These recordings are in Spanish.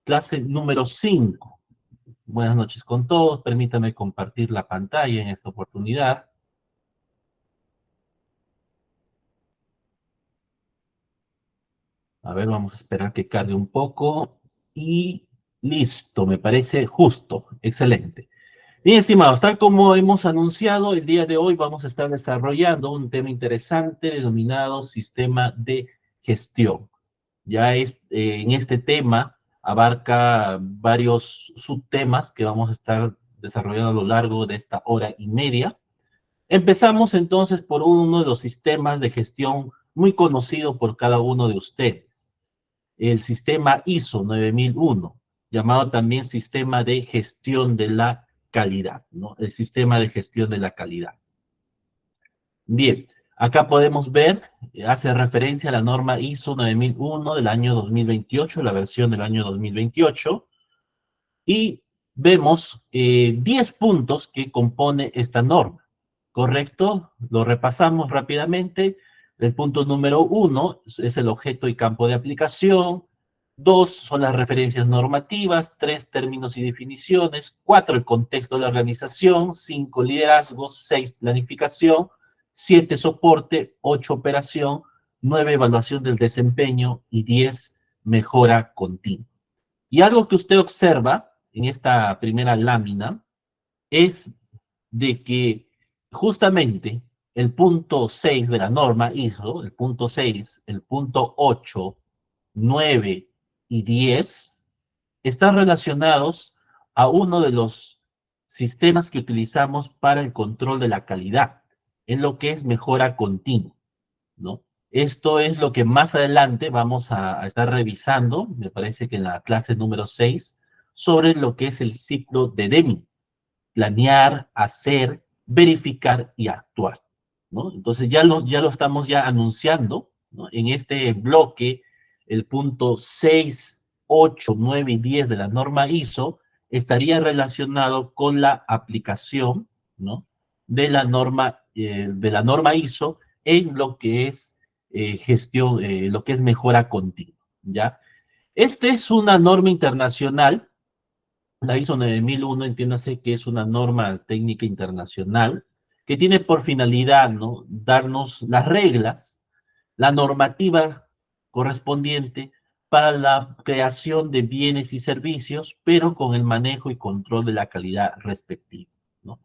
clase número 5. Buenas noches con todos. Permítame compartir la pantalla en esta oportunidad. A ver, vamos a esperar que cargue un poco. Y listo, me parece justo. Excelente. Bien, estimados, tal como hemos anunciado, el día de hoy vamos a estar desarrollando un tema interesante denominado sistema de gestión. En este tema abarca varios subtemas que vamos a estar desarrollando a lo largo de esta hora y media. Empezamos entonces por uno de los sistemas de gestión muy conocido por cada uno de ustedes, el sistema ISO 9001, llamado también sistema de gestión de la calidad, ¿no? El sistema de gestión de la calidad. Bien, acá podemos ver, hace referencia a la norma ISO 9001 del año 2028, la versión del año 2028, y vemos 10 puntos que compone esta norma, ¿correcto? Lo repasamos rápidamente. El punto número 1 es el objeto y campo de aplicación. 2 son las referencias normativas. 3 términos y definiciones. 4 el contexto de la organización. 5 liderazgo. 6 planificación. 7 soporte. 8 operación. 9 evaluación del desempeño. Y 10 mejora continua. Y algo que usted observa en esta primera lámina es de que justamente el punto 6 de la norma ISO, el punto 6, el punto 8, 9 y 10 están relacionados a uno de los sistemas que utilizamos para el control de la calidad, en lo que es mejora continua, ¿no? Esto es lo que más adelante vamos a estar revisando, me parece que en la clase número 6, sobre lo que es el ciclo de Deming: planear, hacer, verificar y actuar, ¿no? Entonces ya lo estamos ya anunciando, ¿no? En este bloque, el punto 6, 8, 9 y 10 de la norma ISO estaría relacionado con la aplicación, ¿no? De la norma ISO en lo que es gestión, lo que es mejora continua, ¿ya? Esta es una norma internacional. La ISO 9001, entiéndase que es una norma técnica internacional que tiene por finalidad, ¿no?, darnos las reglas, la normativa correspondiente para la creación de bienes y servicios, pero con el manejo y control de la calidad respectiva, ¿no?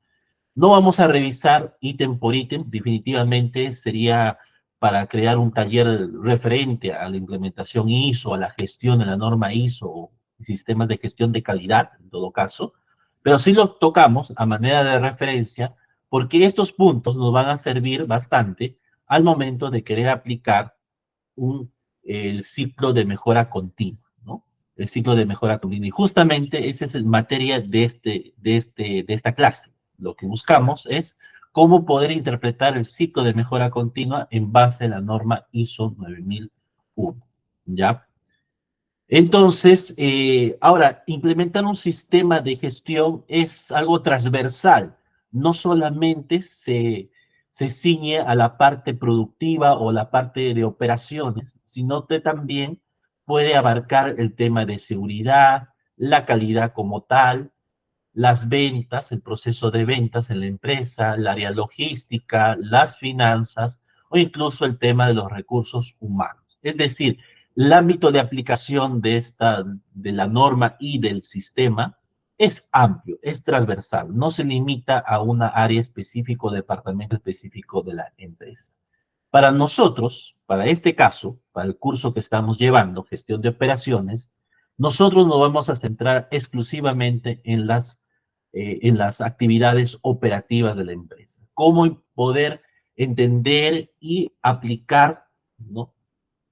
No vamos a revisar ítem por ítem, definitivamente sería para crear un taller referente a la implementación ISO, a la gestión de la norma ISO, o sistemas de gestión de calidad, en todo caso, pero sí lo tocamos a manera de referencia porque estos puntos nos van a servir bastante al momento de querer aplicar el ciclo de mejora continua, ¿no? El ciclo de mejora continua. Y justamente esa es la materia de esta clase. Lo que buscamos es cómo poder interpretar el ciclo de mejora continua en base a la norma ISO 9001, ¿ya? Entonces, ahora, implementar un sistema de gestión es algo transversal. No solamente se ciñe a la parte productiva o la parte de operaciones, sino que también puede abarcar el tema de seguridad, la calidad como tal, las ventas, el proceso de ventas en la empresa, el área logística, las finanzas o incluso el tema de los recursos humanos. Es decir, el ámbito de aplicación de la norma y del sistema es amplio, es transversal, no se limita a una área específica o departamento específico de la empresa. Para nosotros, para este caso, para el curso que estamos llevando, gestión de operaciones, nosotros nos vamos a centrar exclusivamente en las actividades operativas de la empresa. Cómo poder entender y aplicar, ¿no?,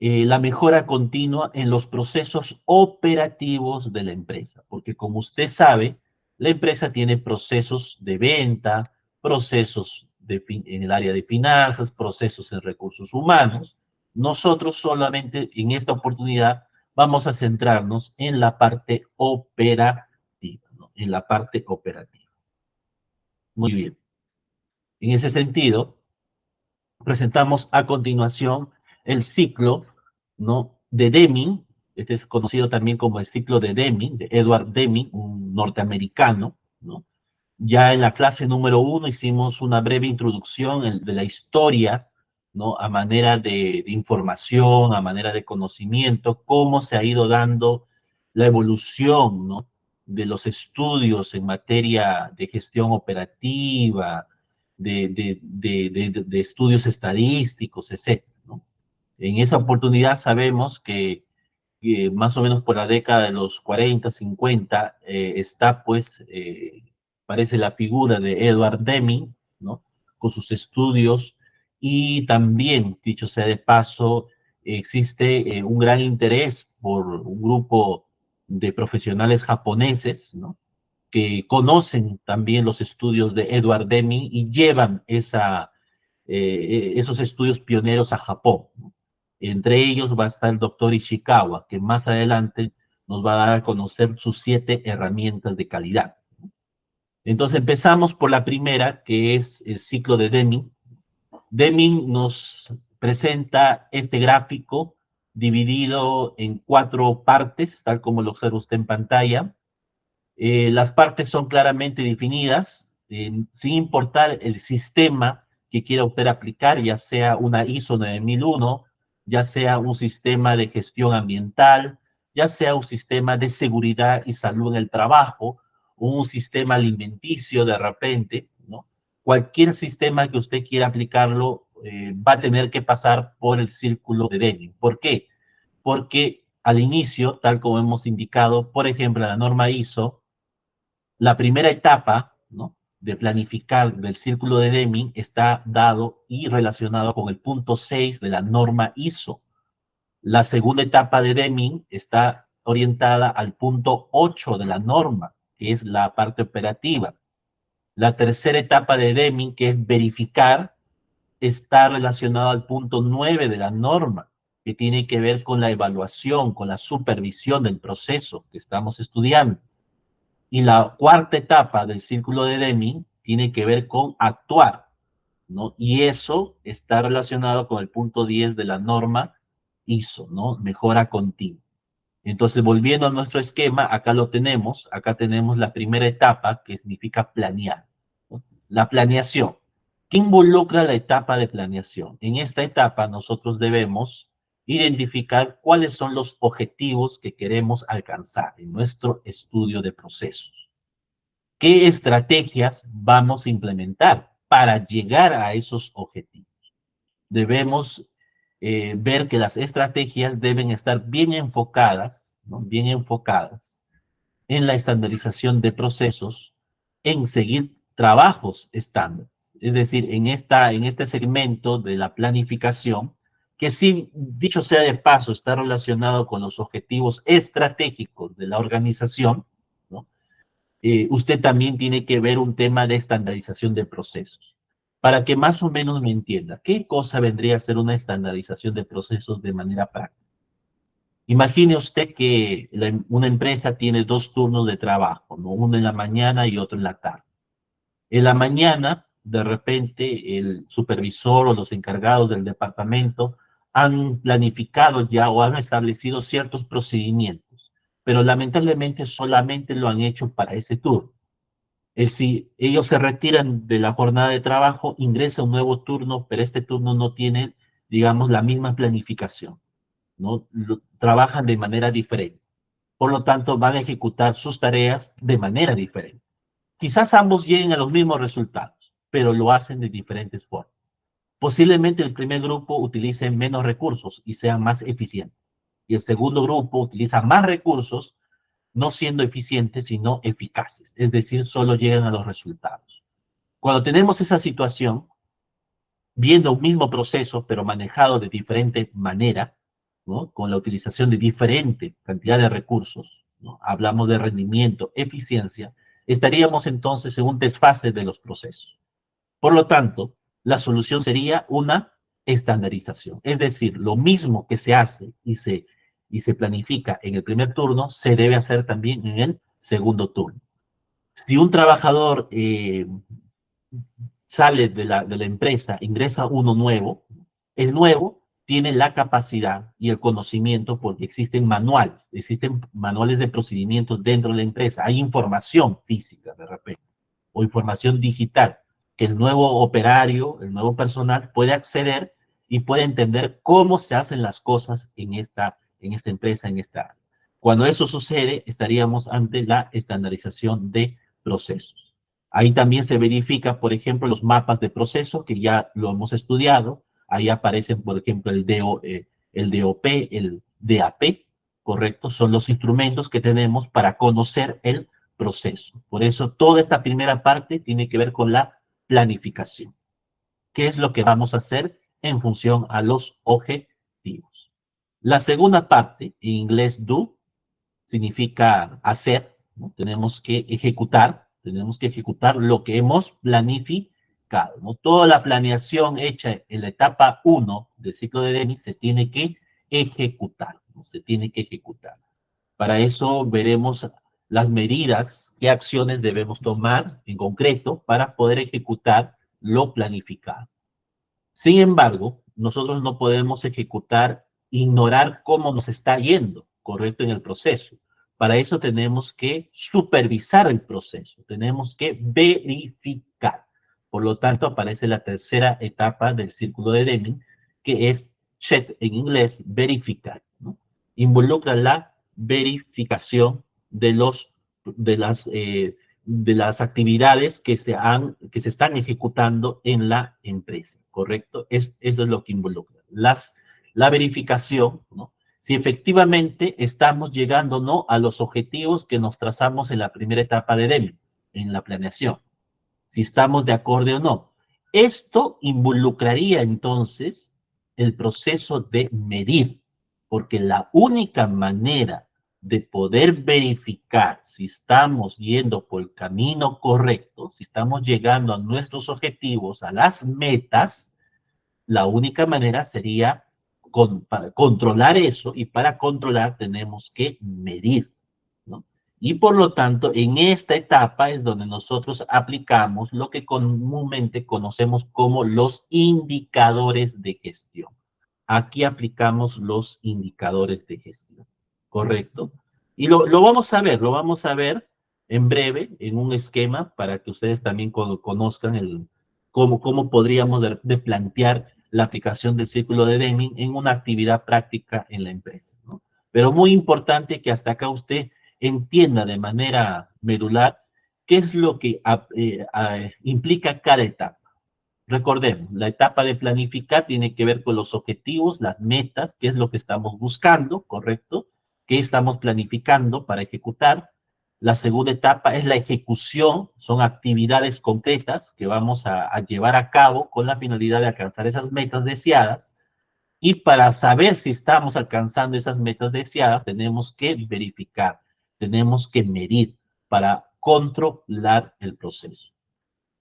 la mejora continua en los procesos operativos de la empresa. Porque como usted sabe, la empresa tiene procesos de venta, procesos en el área de finanzas, procesos en recursos humanos. Nosotros solamente en esta oportunidad vamos a centrarnos en la parte operativa, ¿no? En la parte operativa. Muy bien. En ese sentido, presentamos a continuación el ciclo, ¿no?, de Deming, Este es conocido también como el ciclo de Deming, de Edward Deming, un norteamericano, ¿no? Ya en la clase número 1 hicimos una breve introducción de la historia, ¿no? A manera de información, a manera de conocimiento, cómo se ha ido dando la evolución, ¿no? De los estudios en materia de gestión operativa, de estudios estadísticos, etcétera, ¿no? En esa oportunidad sabemos que más o menos por la década de los 40, 50, está pues, parece la figura de Edward Deming, ¿no? Con sus estudios, y también, dicho sea de paso, existe un gran interés por un grupo de profesionales japoneses, ¿no? Que conocen también los estudios de Edward Deming y llevan esos estudios pioneros a Japón, ¿no? Entre ellos va a estar el doctor Ishikawa, que más adelante nos va a dar a conocer sus 7 herramientas de calidad. Entonces empezamos por la primera, que es el ciclo de Deming. Deming nos presenta este gráfico dividido en 4 partes, tal como lo observa usted en pantalla. Las partes son claramente definidas, sin importar el sistema que quiera usted aplicar, ya sea una ISO 9001, ya sea un sistema de gestión ambiental, ya sea un sistema de seguridad y salud en el trabajo, o un sistema alimenticio de repente, ¿no? Cualquier sistema que usted quiera aplicarlo va a tener que pasar por el círculo de Deming. ¿Por qué? Porque al inicio, tal como hemos indicado, por ejemplo, la norma ISO, la primera etapa, ¿no? De planificar del círculo de Deming está dado y relacionado con el punto 6 de la norma ISO. La segunda etapa de Deming está orientada al punto 8 de la norma, que es la parte operativa. La tercera etapa de Deming, que es verificar, está relacionada al punto 9 de la norma, que tiene que ver con la evaluación, con la supervisión del proceso que estamos estudiando. Y la cuarta etapa del círculo de Deming tiene que ver con actuar, ¿no? Y eso está relacionado con el punto 10 de la norma ISO, ¿no? Mejora continua. Entonces, volviendo a nuestro esquema, acá tenemos la primera etapa que significa planear, ¿no? La planeación. ¿Qué involucra la etapa de planeación? En esta etapa nosotros debemos identificar cuáles son los objetivos que queremos alcanzar en nuestro estudio de procesos. ¿Qué estrategias vamos a implementar para llegar a esos objetivos? Debemos ver que las estrategias deben estar bien enfocadas, ¿no? Bien enfocadas en la estandarización de procesos, en seguir trabajos estándares. Es decir, en este segmento de la planificación, que sí, dicho sea de paso, está relacionado con los objetivos estratégicos de la organización, ¿no? Usted también tiene que ver un tema de estandarización de procesos. Para que más o menos me entienda, ¿qué cosa vendría a ser una estandarización de procesos de manera práctica? Imagine usted que una empresa tiene 2 turnos de trabajo, ¿no? Uno en la mañana y otro en la tarde. En la mañana, de repente, el supervisor o los encargados del departamento han planificado ya o han establecido ciertos procedimientos, pero lamentablemente solamente lo han hecho para ese turno. Es si ellos se retiran de la jornada de trabajo, ingresa un nuevo turno, pero este turno no tiene, digamos, la misma planificación, ¿no? Trabajan de manera diferente. Por lo tanto, van a ejecutar sus tareas de manera diferente. Quizás ambos lleguen a los mismos resultados, pero lo hacen de diferentes formas. Posiblemente el primer grupo utilice menos recursos y sea más eficiente. Y el segundo grupo utiliza más recursos, no siendo eficientes, sino eficaces. Es decir, solo llegan a los resultados. Cuando tenemos esa situación, viendo un mismo proceso, pero manejado de diferente manera, ¿no? Con la utilización de diferente cantidad de recursos, ¿no? Hablamos de rendimiento, eficiencia, estaríamos entonces en un desfase de los procesos. Por lo tanto, la solución sería una estandarización. Es decir, lo mismo que se hace y se planifica en el primer turno, se debe hacer también en el segundo turno. Si un trabajador sale de la empresa, ingresa uno nuevo, el nuevo tiene la capacidad y el conocimiento, porque existen manuales de procedimientos dentro de la empresa, hay información física de repente, o información digital, que el nuevo operario, el nuevo personal puede acceder y puede entender cómo se hacen las cosas en esta empresa, en esta área. Cuando eso sucede, estaríamos ante la estandarización de procesos. Ahí también se verifica, por ejemplo, los mapas de proceso, que ya lo hemos estudiado. Ahí aparecen, por ejemplo, el DOP, el DAP, ¿correcto? Son los instrumentos que tenemos para conocer el proceso. Por eso, toda esta primera parte tiene que ver con la planificación. ¿Qué es lo que vamos a hacer en función a los objetivos? La segunda parte, en inglés do, significa hacer, ¿no? Tenemos que ejecutar lo que hemos planificado, ¿no? Toda la planeación hecha en la etapa 1 del ciclo de Deming se tiene que ejecutar, ¿no? Se tiene que ejecutar. Para eso veremos las medidas, qué acciones debemos tomar en concreto para poder ejecutar lo planificado. Sin embargo, nosotros no podemos ignorar cómo nos está yendo, correcto, en el proceso. Para eso tenemos que supervisar el proceso, tenemos que verificar. Por lo tanto, aparece la tercera etapa del círculo de Deming, que es check en inglés, verificar, ¿no? Involucra la verificación de de las actividades que se están ejecutando en la empresa, ¿correcto? Eso es lo que involucra. La verificación, ¿no? Si efectivamente estamos llegando, ¿no?, a los objetivos que nos trazamos en la primera etapa de Deming, en la planeación. Si estamos de acuerdo o no. Esto involucraría entonces el proceso de medir, porque la única manera de poder verificar si estamos yendo por el camino correcto, si estamos llegando a nuestros objetivos, a las metas, la única manera sería para controlar eso, y para controlar tenemos que medir, ¿no? Y por lo tanto, en esta etapa es donde nosotros aplicamos lo que comúnmente conocemos como los indicadores de gestión. Aquí aplicamos los indicadores de gestión, ¿correcto? Y lo vamos a ver en breve en un esquema para que ustedes también conozcan cómo podríamos de plantear la aplicación del círculo de Deming en una actividad práctica en la empresa, ¿no? Pero muy importante que hasta acá usted entienda de manera medular qué es lo que implica cada etapa. Recordemos, la etapa de planificar tiene que ver con los objetivos, las metas, qué es lo que estamos buscando, ¿correcto? ¿Qué estamos planificando para ejecutar? La segunda etapa es la ejecución, son actividades concretas que vamos a llevar a cabo con la finalidad de alcanzar esas metas deseadas. Y para saber si estamos alcanzando esas metas deseadas, tenemos que verificar, tenemos que medir para controlar el proceso.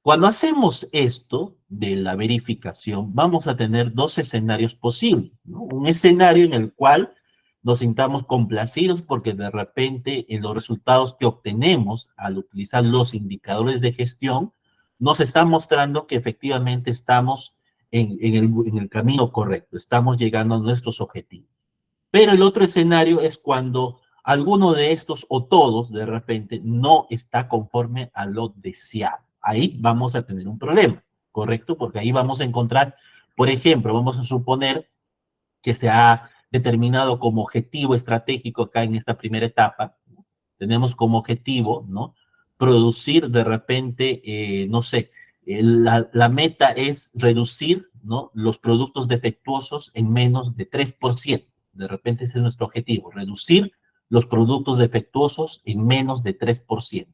Cuando hacemos esto de la verificación, vamos a tener dos escenarios posibles, ¿no? Un escenario en el cual nos sintamos complacidos porque de repente en los resultados que obtenemos al utilizar los indicadores de gestión nos están mostrando que efectivamente estamos en el camino correcto, estamos llegando a nuestros objetivos. Pero el otro escenario es cuando alguno de estos o todos de repente no está conforme a lo deseado. Ahí vamos a tener un problema, ¿correcto? Porque ahí vamos a encontrar, por ejemplo, vamos a suponer que se ha determinado como objetivo estratégico acá en esta primera etapa, tenemos como objetivo, ¿no?, producir de repente, no sé, la meta es reducir, ¿no?, los productos defectuosos en menos de 3%. De repente ese es nuestro objetivo, reducir los productos defectuosos en menos de 3%.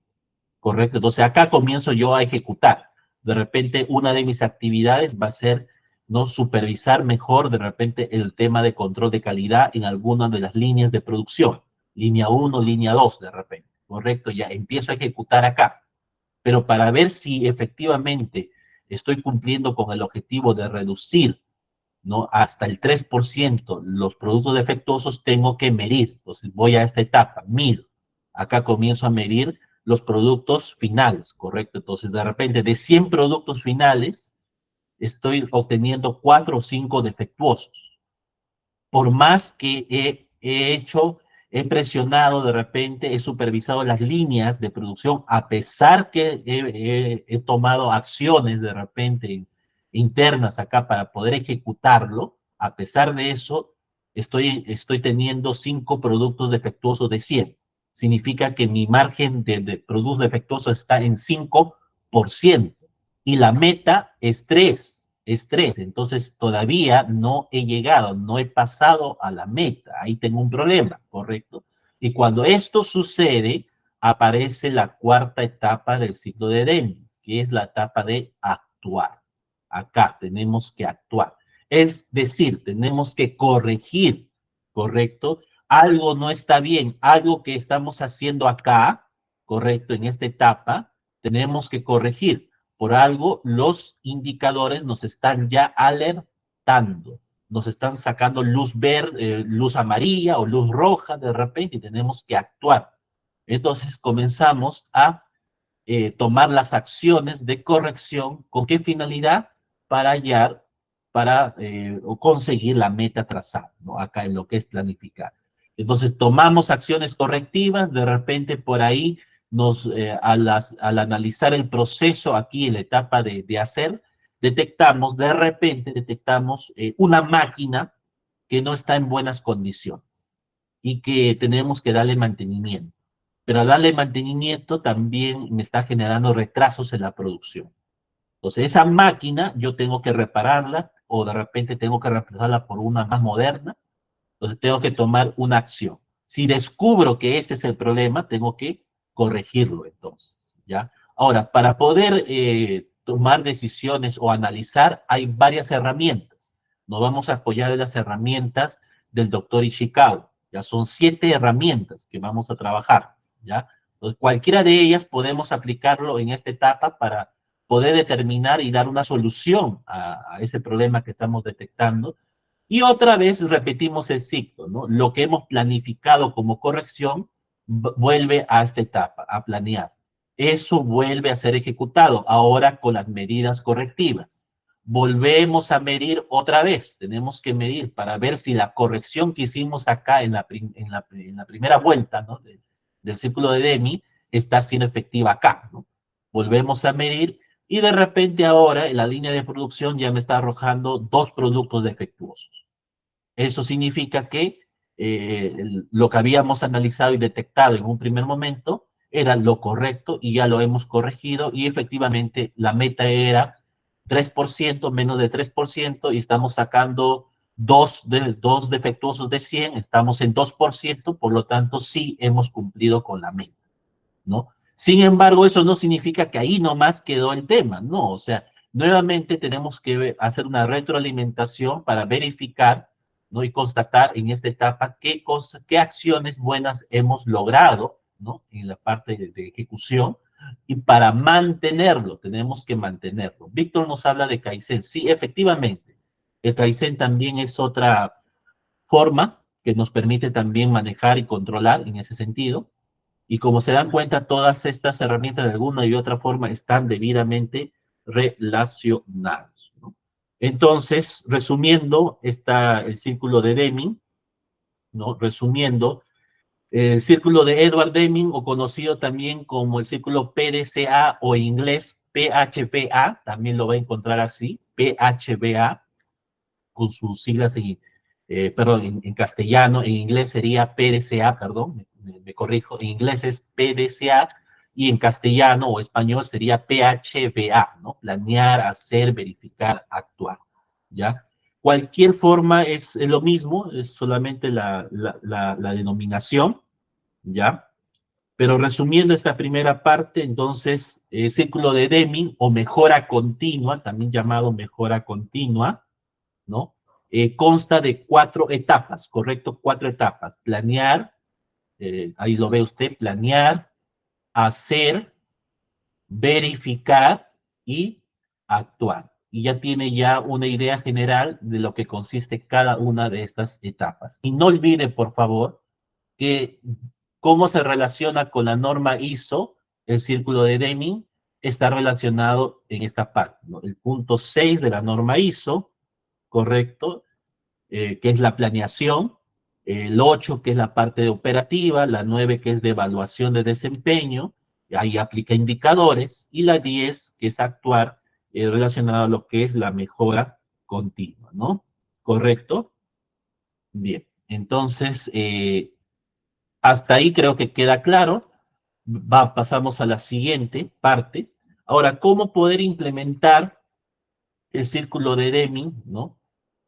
¿Correcto? Entonces acá comienzo yo a ejecutar. De repente una de mis actividades va a ser, ¿no?, supervisar mejor de repente el tema de control de calidad en alguna de las líneas de producción. Línea 1, línea 2 de repente. ¿Correcto? Ya empiezo a ejecutar acá. Pero para ver si efectivamente estoy cumpliendo con el objetivo de reducir, ¿no?, hasta el 3% los productos defectuosos, tengo que medir. Entonces voy a esta etapa, mido. Acá comienzo a medir los productos finales, ¿correcto? Entonces de repente de 100 productos finales estoy obteniendo 4 o 5 defectuosos. por más que he presionado de repente, he supervisado las líneas de producción, a pesar que he tomado acciones de repente internas acá para poder ejecutarlo, a pesar de eso, estoy teniendo 5 productos defectuosos de 100. Significa que mi margen de productos defectuosos está en 5% y la meta es 3. Es 3, entonces todavía no he llegado, no he pasado a la meta, ahí tengo un problema, ¿correcto? Y cuando esto sucede, aparece la cuarta etapa del ciclo de Deming, que es la etapa de actuar. Acá tenemos que actuar. Es decir, tenemos que corregir, ¿correcto? Algo no está bien, algo que estamos haciendo acá, ¿correcto? En esta etapa, tenemos que corregir. Por algo, los indicadores nos están ya alertando, nos están sacando luz verde, luz amarilla o luz roja de repente y tenemos que actuar. Entonces comenzamos a tomar las acciones de corrección. ¿Con qué finalidad? Para hallar, para conseguir la meta trazada, ¿no? Acá en lo que es planificar. Entonces tomamos acciones correctivas, de repente por ahí al analizar el proceso aquí en la etapa de hacer, de repente detectamos una máquina que no está en buenas condiciones y que tenemos que darle mantenimiento. Pero al darle mantenimiento también me está generando retrasos en la producción. Entonces, esa máquina yo tengo que repararla o de repente tengo que reemplazarla por una más moderna. Entonces, tengo que tomar una acción. Si descubro que ese es el problema, tengo que corregirlo entonces, ¿ya? Ahora, para poder tomar decisiones o analizar, hay varias herramientas. Nos vamos a apoyar en las herramientas del doctor Ishikawa. Ya son 7 herramientas que vamos a trabajar, ¿ya? Entonces, cualquiera de ellas podemos aplicarlo en esta etapa para poder determinar y dar una solución a ese problema que estamos detectando. Y otra vez repetimos el ciclo, ¿no? Lo que hemos planificado como corrección vuelve a esta etapa, a planear. Eso vuelve a ser ejecutado, ahora con las medidas correctivas. Volvemos a medir otra vez, tenemos que medir para ver si la corrección que hicimos acá en la primera vuelta, ¿no? Del círculo de Demi está siendo efectiva acá, ¿no? Volvemos a medir y de repente ahora en la línea de producción ya me está arrojando 2 productos defectuosos. Eso significa que lo que habíamos analizado y detectado en un primer momento era lo correcto y ya lo hemos corregido y efectivamente la meta era 3%, menos de 3% y estamos sacando 2 defectuosos de 100, estamos en 2%, por lo tanto sí hemos cumplido con la meta, ¿no? Sin embargo, eso no significa que ahí nomás quedó el tema, no, o sea, nuevamente tenemos que hacer una retroalimentación para verificar, ¿no? Y constatar en esta etapa qué acciones buenas hemos logrado, ¿no? En la parte de ejecución, y para mantenerlo, tenemos que mantenerlo. Víctor nos habla de Kaizen, sí, efectivamente, el Kaizen también es otra forma que nos permite también manejar y controlar en ese sentido. Y como se dan cuenta, todas estas herramientas de alguna y otra forma están debidamente relacionadas, ¿no? Entonces, resumiendo, está el círculo de Deming, ¿no? Resumiendo, el círculo de Edward Deming, o conocido también como el círculo PDCA o en inglés PHBA, también lo va a encontrar así, PHBA, con sus siglas perdón, en castellano, en inglés sería PDCA, perdón, me corrijo, en inglés es PDCA y en castellano o español sería PHBA, ¿no? Planear, hacer, verificar, actuar, ¿ya? Cualquier forma es lo mismo, es solamente la denominación, ¿ya? Pero resumiendo esta primera parte, entonces, círculo de Deming o mejora continua, también llamado mejora continua, ¿no? Consta de 4 etapas, ¿correcto? 4 etapas. Planear, ahí lo ve usted, planear, hacer, verificar y actuar. Y ya tiene ya una idea general de lo que consiste cada una de estas etapas. Y no olvide, por favor, que cómo se relaciona con la norma ISO, el círculo de Deming, está relacionado en esta parte, ¿no? El punto 6 de la norma ISO, ¿correcto? que es la planeación, el 8, que es la parte operativa, la 9, que es de evaluación de desempeño, ahí aplica indicadores, y la 10, que es actuar relacionado a lo que es la mejora continua, ¿no? ¿Correcto? Bien, entonces, hasta ahí creo que queda claro. Pasamos a la siguiente parte. Ahora, ¿cómo poder implementar el círculo de Deming, ¿no?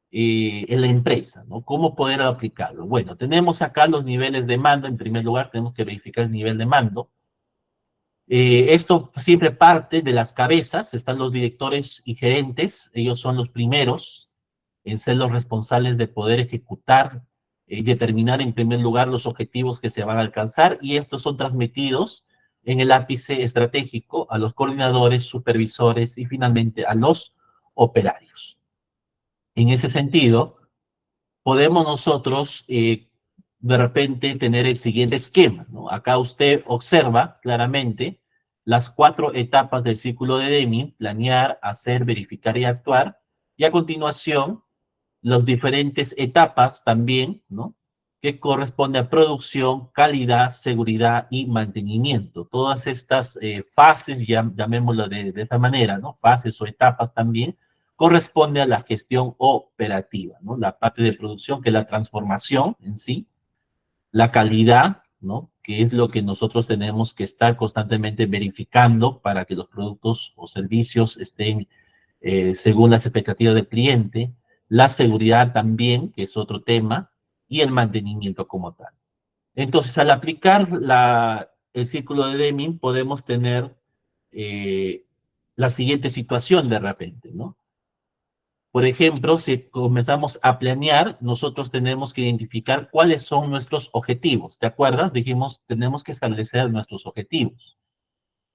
En la empresa, ¿no? ¿Cómo poder aplicarlo? Bueno, tenemos acá los niveles de mando. En primer lugar, tenemos que verificar el nivel de mando. Esto siempre parte de las cabezas. Están los directores y gerentes. Ellos son los primeros en ser los responsables de poder ejecutar y determinar en primer lugar los objetivos que se van a alcanzar, y estos son transmitidos en el ápice estratégico a los coordinadores, supervisores y finalmente a los operarios. En ese sentido, podemos nosotros de repente tener el siguiente esquema, ¿no? Acá usted observa claramente las 4 etapas del círculo de Deming: planear, hacer, verificar y actuar, y a continuación las diferentes etapas también, ¿no? Que corresponde a producción, calidad, seguridad y mantenimiento. Todas estas fases, llamémoslo de esa manera, ¿no? Fases o etapas también, corresponde a la gestión operativa, ¿no? La parte de producción, que es la transformación en sí, la calidad, ¿no? Que es lo que nosotros tenemos que estar constantemente verificando para que los productos o servicios estén según las expectativas del cliente, la seguridad también, que es otro tema, y el mantenimiento como tal. Entonces, al aplicar el círculo de Deming, podemos tener eh, la siguiente situación de repente, ¿no? Por ejemplo, si comenzamos a planear, nosotros tenemos que identificar cuáles son nuestros objetivos. ¿Te acuerdas? Dijimos, tenemos que establecer nuestros objetivos.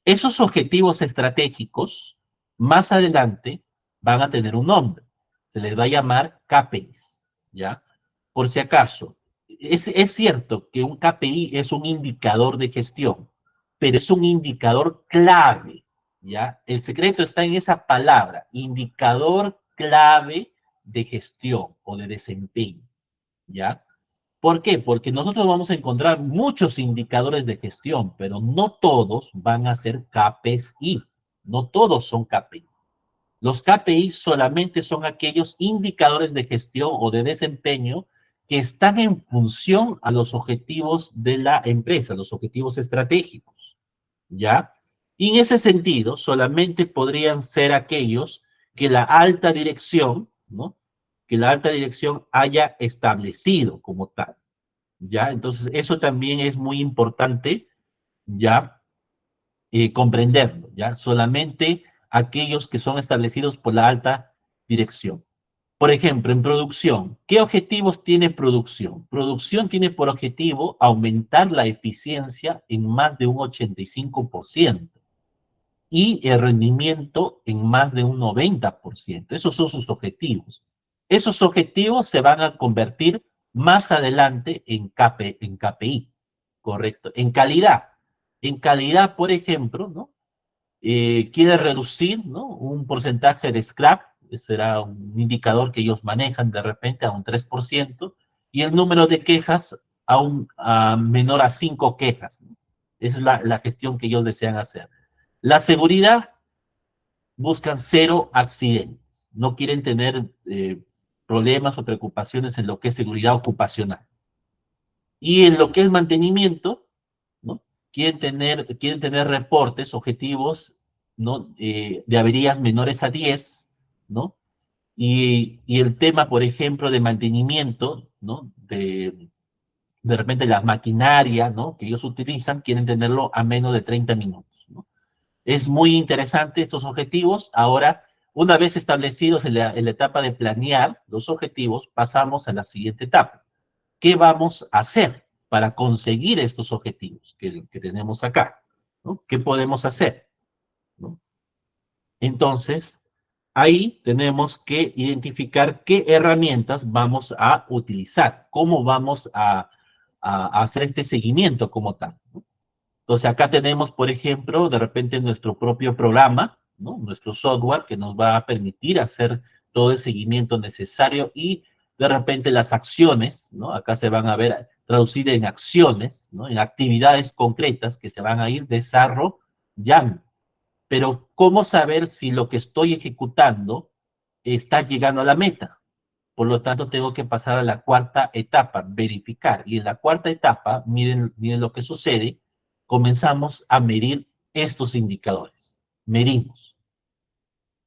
Esos objetivos estratégicos, más adelante, van a tener un nombre. Se les va a llamar KPIs, ¿ya? Por si acaso, es cierto que un KPI es un indicador de gestión, pero es un indicador clave, ¿ya? El secreto está en esa palabra, indicador clave de gestión o de desempeño, ¿ya? ¿Por qué? Porque nosotros vamos a encontrar muchos indicadores de gestión, pero no todos van a ser KPI. No todos son KPI. Los KPI solamente son aquellos indicadores de gestión o de desempeño que están en función a los objetivos de la empresa, los objetivos estratégicos, ¿ya? Y en ese sentido, solamente podrían ser aquellos que la alta dirección, ¿no? Que la alta dirección haya establecido como tal. ¿Ya? Entonces, eso también es muy importante, ¿ya? Comprenderlo, ¿ya? Solamente aquellos que son establecidos por la alta dirección. Por ejemplo, en producción, ¿qué objetivos tiene producción? Producción tiene por objetivo aumentar la eficiencia en más de un 85% y el rendimiento en más de un 90%. Esos son sus objetivos. Esos objetivos se van a convertir más adelante en KPI, correcto. En calidad, por ejemplo, ¿no? Quiere reducir, ¿no? Un porcentaje de scrap, será un indicador que ellos manejan de repente a un 3%, y el número de quejas a menor a 5 quejas, ¿no? Esa es la gestión que ellos desean hacer. La seguridad, buscan cero accidentes, no quieren tener problemas o preocupaciones en lo que es seguridad ocupacional. Y en lo que es mantenimiento, ¿no? Quieren tener reportes objetivos, ¿no? De averías menores a 10, ¿no? Y el tema, por ejemplo, de mantenimiento, ¿no? De repente la maquinaria, ¿no? Que ellos utilizan, quieren tenerlo a menos de 30 minutos, ¿no? Es muy interesante estos objetivos. Ahora, una vez establecidos en la etapa de planear los objetivos, pasamos a la siguiente etapa. ¿Qué vamos a hacer para conseguir estos objetivos que tenemos acá? ¿No? ¿Qué podemos hacer? ¿No? Entonces, ahí tenemos que identificar qué herramientas vamos a utilizar, cómo vamos a hacer este seguimiento como tal, ¿no? Entonces, acá tenemos, por ejemplo, de repente nuestro propio programa, ¿no? Nuestro software que nos va a permitir hacer todo el seguimiento necesario y de repente las acciones, ¿no? Acá se van a ver traducidas en acciones, ¿no? En actividades concretas que se van a ir desarrollando. Pero, ¿cómo saber si lo que estoy ejecutando está llegando a la meta? Por lo tanto, tengo que pasar a la cuarta etapa, verificar. Y en la cuarta etapa, miren lo que sucede, comenzamos a medir estos indicadores. Medimos.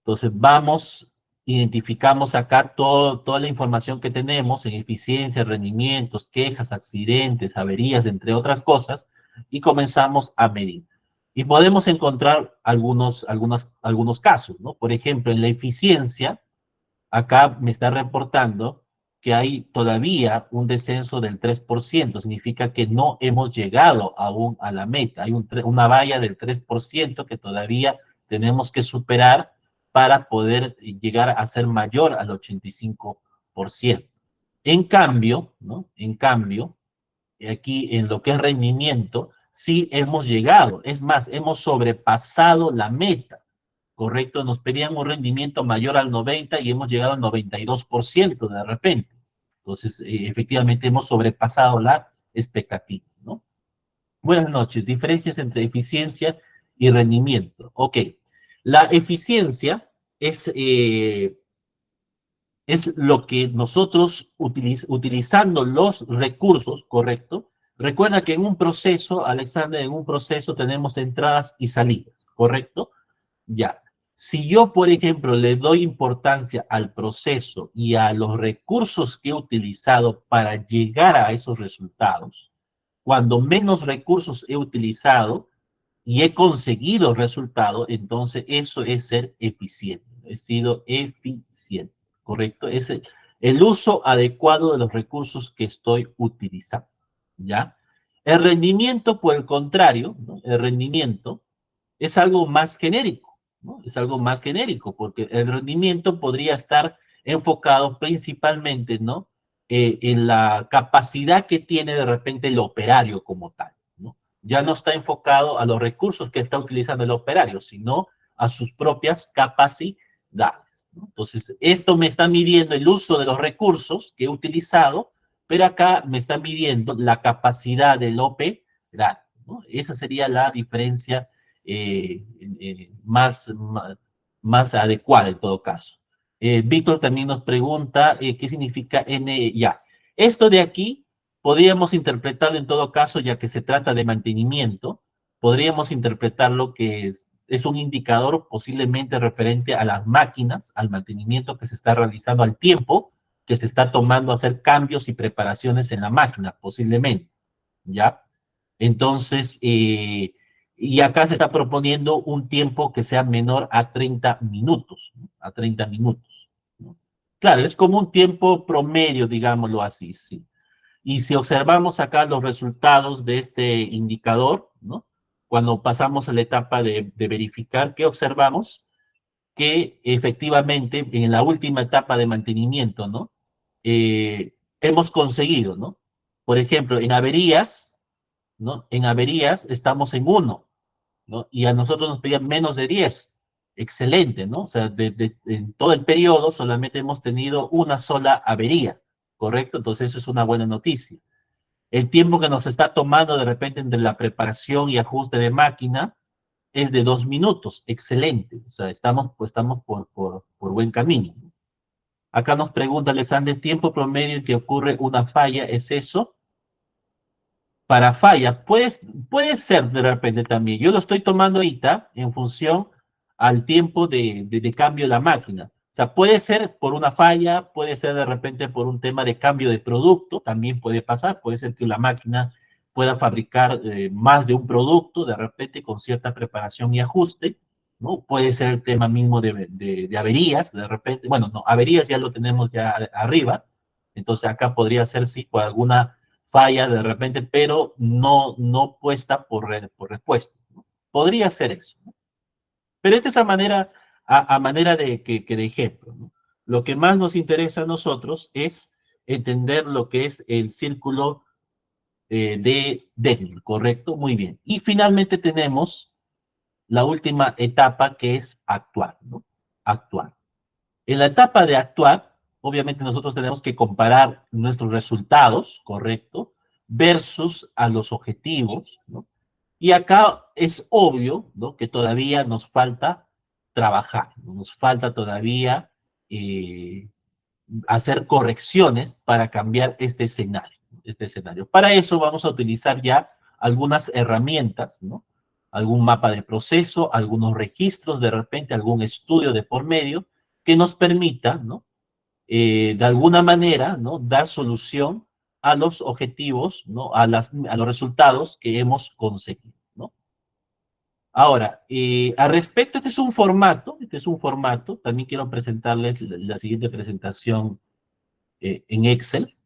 Entonces, identificamos acá toda la información que tenemos en eficiencia, rendimientos, quejas, accidentes, averías, entre otras cosas, y comenzamos a medir. Y podemos encontrar algunos casos, ¿no? Por ejemplo, en la eficiencia, acá me está reportando que hay todavía un descenso del 3%, significa que no hemos llegado aún a la meta. Hay una valla del 3% que todavía tenemos que superar para poder llegar a ser mayor al 85%. En cambio, ¿no? En cambio, aquí en lo que es rendimiento, sí hemos llegado. Es más, hemos sobrepasado la meta. ¿Correcto? Nos pedían un rendimiento mayor al 90 y hemos llegado al 92% de repente. Entonces, efectivamente hemos sobrepasado la expectativa, ¿no? Buenas noches. Diferencias entre eficiencia y rendimiento. Ok. La eficiencia es lo que nosotros utilizando los recursos, ¿correcto? Recuerda que en un proceso, Alexander, en un proceso tenemos entradas y salidas, ¿correcto? Ya. Si yo, por ejemplo, le doy importancia al proceso y a los recursos que he utilizado para llegar a esos resultados, cuando menos recursos he utilizado y he conseguido resultados, entonces eso es ser eficiente. He sido eficiente, ¿correcto? Es el uso adecuado de los recursos que estoy utilizando, ¿ya? El rendimiento, por el contrario, ¿no? El rendimiento es algo más genérico, ¿no? Es algo más genérico, porque el rendimiento podría estar enfocado principalmente, ¿no? En la capacidad que tiene de repente el operario como tal, ¿no? Ya no está enfocado a los recursos que está utilizando el operario, sino a sus propias capacidades, ¿no? Entonces, esto me está midiendo el uso de los recursos que he utilizado, pero acá me está midiendo la capacidad del operario, ¿no? Esa sería la diferencia más adecuada en todo caso. Víctor también nos pregunta qué significa NA. Esto de aquí podríamos interpretarlo en todo caso, ya que se trata de mantenimiento, podríamos interpretarlo que es un indicador posiblemente referente a las máquinas, al mantenimiento que se está realizando, al tiempo que se está tomando hacer cambios y preparaciones en la máquina, posiblemente, ¿ya? Entonces, y acá se está proponiendo un tiempo que sea menor a 30 minutos, ¿no? A 30 minutos, ¿no? Claro, es como un tiempo promedio, digámoslo así, sí. Y si observamos acá los resultados de este indicador, ¿no? Cuando pasamos a la etapa de verificar, ¿qué observamos? Que efectivamente en la última etapa de mantenimiento, ¿no? Hemos conseguido, ¿no? Por ejemplo, en averías, ¿no? En averías estamos en 1, ¿no? Y a nosotros nos pedían menos de 10. Excelente, ¿no? O sea, en todo el periodo solamente hemos tenido una sola avería, ¿correcto? Entonces eso es una buena noticia. El tiempo que nos está tomando de repente entre la preparación y ajuste de máquina es de 2 minutos. Excelente. O sea, estamos por buen camino. Acá nos pregunta Alexander, ¿tiempo promedio en que ocurre una falla es eso? Para falla, puede ser de repente también. Yo lo estoy tomando ahorita en función al tiempo de cambio de la máquina. O sea, puede ser por una falla, puede ser de repente por un tema de cambio de producto, también puede pasar, puede ser que la máquina pueda fabricar más de un producto, de repente con cierta preparación y ajuste, ¿no? Puede ser el tema mismo de averías, de repente, bueno, no, averías ya lo tenemos ya arriba, entonces acá podría ser, sí, por alguna falla de repente, pero no puesta por respuesta, ¿no? Podría ser eso, ¿no? Pero esta es a manera de ejemplo, ¿no? Lo que más nos interesa a nosotros es entender lo que es el círculo de Daniel, ¿correcto? Muy bien. Y finalmente tenemos la última etapa que es actuar, ¿no? Actuar. En la etapa de actuar, obviamente nosotros tenemos que comparar nuestros resultados, ¿correcto? Versus a los objetivos, ¿no? Y acá es obvio, ¿no?, que todavía nos falta trabajar, ¿no? Nos falta todavía eh, hacer correcciones para cambiar este escenario, este escenario. Para eso vamos a utilizar ya algunas herramientas, ¿no? Algún mapa de proceso, algunos registros, de repente algún estudio de por medio que nos permita, ¿no?, de alguna manera, ¿no?, dar solución a los objetivos, ¿no?, a los resultados que hemos conseguido, ¿no? Ahora, al respecto, este es un formato, también quiero presentarles la siguiente presentación en Excel.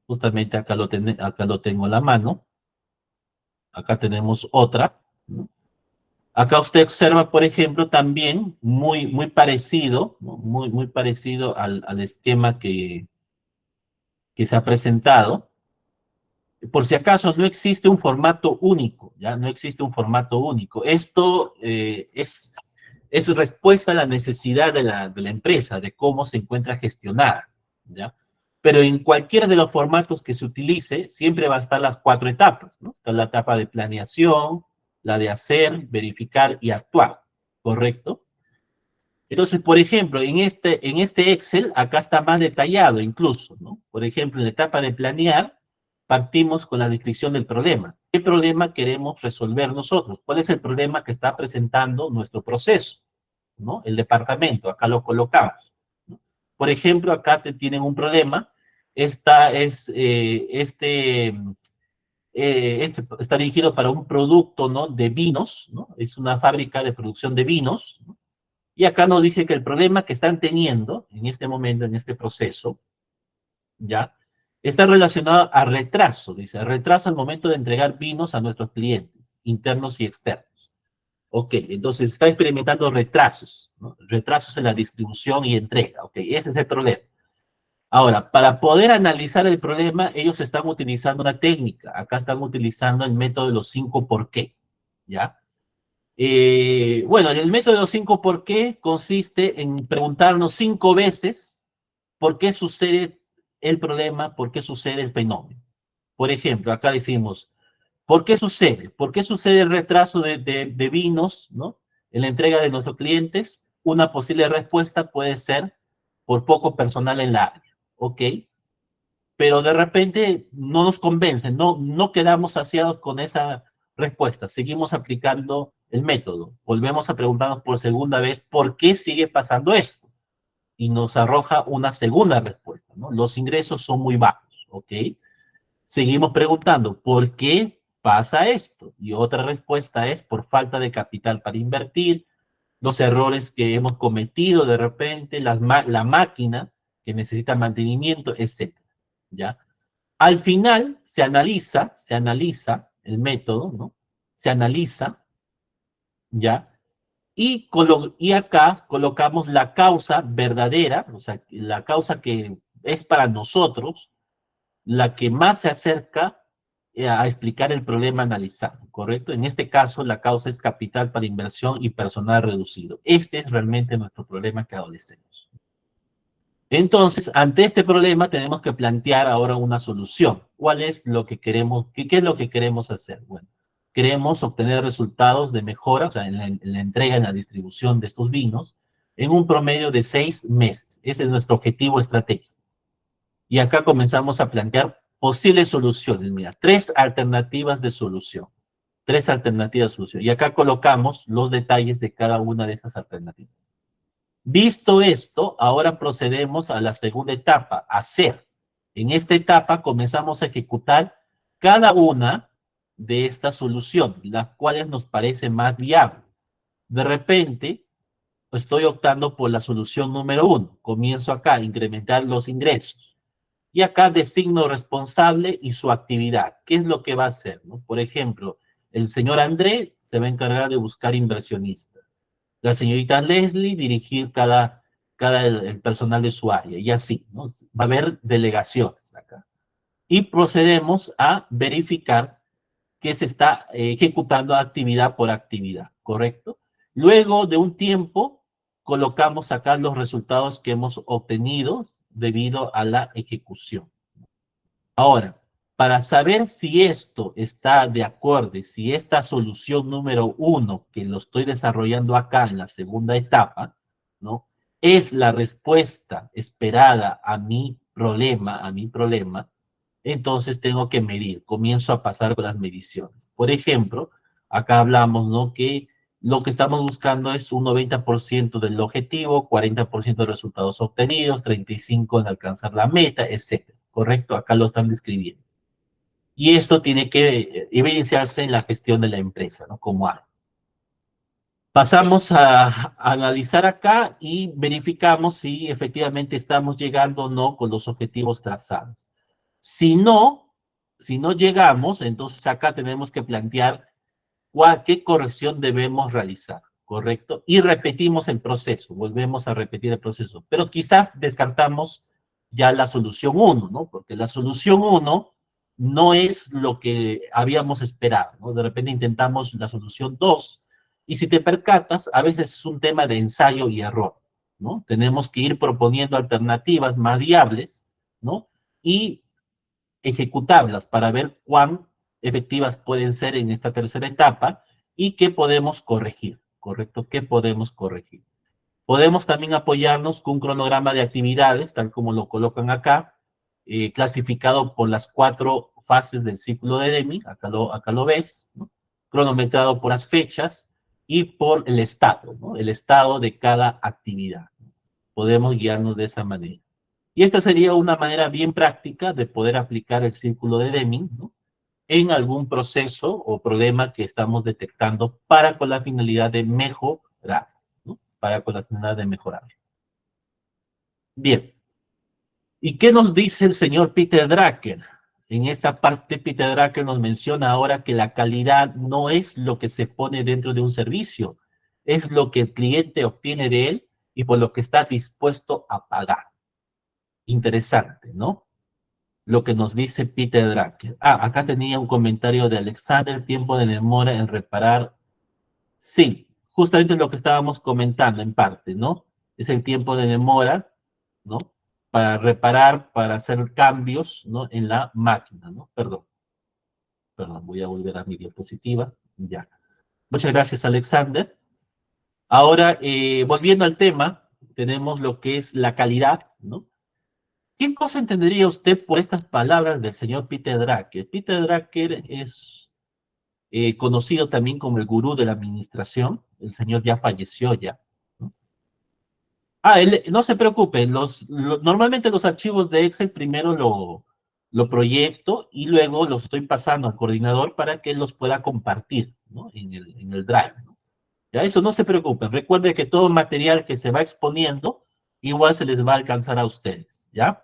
Justamente acá lo tengo a la mano. Acá tenemos otra, ¿no? Acá usted observa, por ejemplo, también muy parecido, ¿no?, muy parecido al esquema que se ha presentado. Por si acaso, no existe un formato único, ¿ya? No existe un formato único. Esto es respuesta a la necesidad de la empresa, de cómo se encuentra gestionada, ¿ya? Pero en cualquiera de los formatos que se utilice, siempre va a estar las 4 etapas, ¿no? Está la etapa de planeación, la de hacer, verificar y actuar, ¿correcto? Entonces, por ejemplo, en este Excel, acá está más detallado incluso, ¿no? Por ejemplo, en la etapa de planear, partimos con la descripción del problema. ¿Qué problema queremos resolver nosotros? ¿Cuál es el problema que está presentando nuestro proceso, ¿no? El departamento, acá lo colocamos, ¿no? Por ejemplo, acá te tienen un problema. Este está dirigido para un producto, ¿no?, de vinos, ¿no? Es una fábrica de producción de vinos, ¿no? Y acá nos dice que el problema que están teniendo en este momento, en este proceso, ¿ya?, está relacionado a retraso, dice, retraso al momento de entregar vinos a nuestros clientes, internos y externos. Ok, entonces está experimentando retrasos, ¿no? Retrasos en la distribución y entrega. Ok, ese es el problema. Ahora, para poder analizar el problema, ellos están utilizando una técnica. Acá están utilizando el método de los 5 por qué, ¿ya? Bueno, el método de los 5 por qué consiste en preguntarnos 5 veces por qué sucede el problema, por qué sucede el fenómeno. Por ejemplo, acá decimos, ¿por qué sucede? ¿Por qué sucede el retraso de vinos, ¿no?, en la entrega de nuestros clientes? Una posible respuesta puede ser por poco personal en la área, ¿ok? Pero de repente no nos convencen, no quedamos saciados con esa respuesta, seguimos aplicando el método, volvemos a preguntarnos por segunda vez, ¿por qué sigue pasando esto? Y nos arroja una segunda respuesta, ¿no? Los ingresos son muy bajos, ¿ok? Seguimos preguntando, ¿por qué pasa esto? Y otra respuesta es por falta de capital para invertir, los errores que hemos cometido de repente, la máquina que necesita mantenimiento, etcétera, ¿ya? Al final se analiza el método, ¿no? Se analiza, ¿ya? Y acá colocamos la causa verdadera, o sea, la causa que es para nosotros, la que más se acerca a explicar el problema analizado, ¿correcto? En este caso, la causa es capital para inversión y personal reducido. Este es realmente nuestro problema que adolecemos. Entonces, ante este problema tenemos que plantear ahora una solución. ¿Cuál es lo que queremos, qué es lo que queremos hacer? Bueno, queremos obtener resultados de mejora, o sea, en la entrega, en la distribución de estos vinos, en un promedio de 6 meses. Ese es nuestro objetivo estratégico. Y acá comenzamos a plantear posibles soluciones. Mira, 3 alternativas de solución. 3 alternativas de solución. Y acá colocamos los detalles de cada una de esas alternativas. Visto esto, ahora procedemos a la segunda etapa, hacer. En esta etapa comenzamos a ejecutar cada una de estas soluciones, las cuales nos parece más viable. De repente, estoy optando por la solución número 1. Comienzo acá, incrementar los ingresos. Y acá designo responsable y su actividad. ¿Qué es lo que va a hacer, ¿no? Por ejemplo, el señor André se va a encargar de buscar inversionistas. La señorita Leslie dirigir el personal de su área, y así, ¿no? Va a haber delegaciones acá. Y procedemos a verificar que se está ejecutando actividad por actividad, ¿correcto? Luego de un tiempo, colocamos acá los resultados que hemos obtenido, debido a la ejecución. Ahora, para saber si esto está de acuerdo, si esta solución número 1 que lo estoy desarrollando acá en la segunda etapa, ¿no? Es la respuesta esperada a mi problema, entonces tengo que medir, comienzo a pasar con las mediciones. Por ejemplo, acá hablamos, ¿no? Que lo que estamos buscando es un 90% del objetivo, 40% de resultados obtenidos, 35% en alcanzar la meta, etcétera. ¿Correcto? Acá lo están describiendo. Y esto tiene que evidenciarse en la gestión de la empresa, ¿no? Como A. Pasamos a analizar acá y verificamos si efectivamente estamos llegando o no con los objetivos trazados. Si no, si no llegamos, entonces acá tenemos que plantear qué corrección debemos realizar, ¿correcto? Y repetimos el proceso, volvemos a repetir el proceso, pero quizás descartamos ya la solución 1, ¿no? Porque la solución 1 no es lo que habíamos esperado, ¿no? De repente intentamos la solución 2 y si te percatas, a veces es un tema de ensayo y error, ¿no? Tenemos que ir proponiendo alternativas más viables, ¿no? Y ejecutarlas para ver cuán efectivas pueden ser en esta tercera etapa y qué podemos corregir, ¿correcto? ¿Qué podemos corregir? Podemos también apoyarnos con un cronograma de actividades, tal como lo colocan acá, clasificado por las 4 fases del ciclo de Deming, acá lo ves, ¿no? Cronometrado por las fechas y por el estado, ¿no? El estado de cada actividad. Podemos guiarnos de esa manera. Y esta sería una manera bien práctica de poder aplicar el círculo de Deming, ¿no? En algún proceso o problema que estamos detectando para con la finalidad de mejorar, ¿no? Para con la finalidad de mejorar. Bien. ¿Y qué nos dice el señor Peter Drucker? En esta parte, Peter Drucker nos menciona ahora que la calidad no es lo que se pone dentro de un servicio, es lo que el cliente obtiene de él y por lo que está dispuesto a pagar. Interesante, ¿no? Lo que nos dice Peter Drucker. Ah, acá tenía un comentario de Alexander, tiempo de demora en reparar. Sí, justamente lo que estábamos comentando en parte, ¿no? Es el tiempo de demora, ¿no? Para reparar, para hacer cambios, ¿no? En la máquina, ¿no? Perdón, voy a volver a mi diapositiva. Ya. Muchas gracias, Alexander. Ahora, volviendo al tema, tenemos lo que es la calidad, ¿no? ¿Qué cosa entendería usted por estas palabras del señor Peter Drucker? Peter Drucker es conocido también como el gurú de la administración. El señor ya falleció ya, ¿no? Ah, no se preocupe, normalmente los archivos de Excel primero lo proyecto y luego los estoy pasando al coordinador para que él los pueda compartir, ¿no? En el Drive, ¿no? Ya, eso no se preocupen. Recuerde que todo material que se va exponiendo igual se les va a alcanzar a ustedes, ¿ya?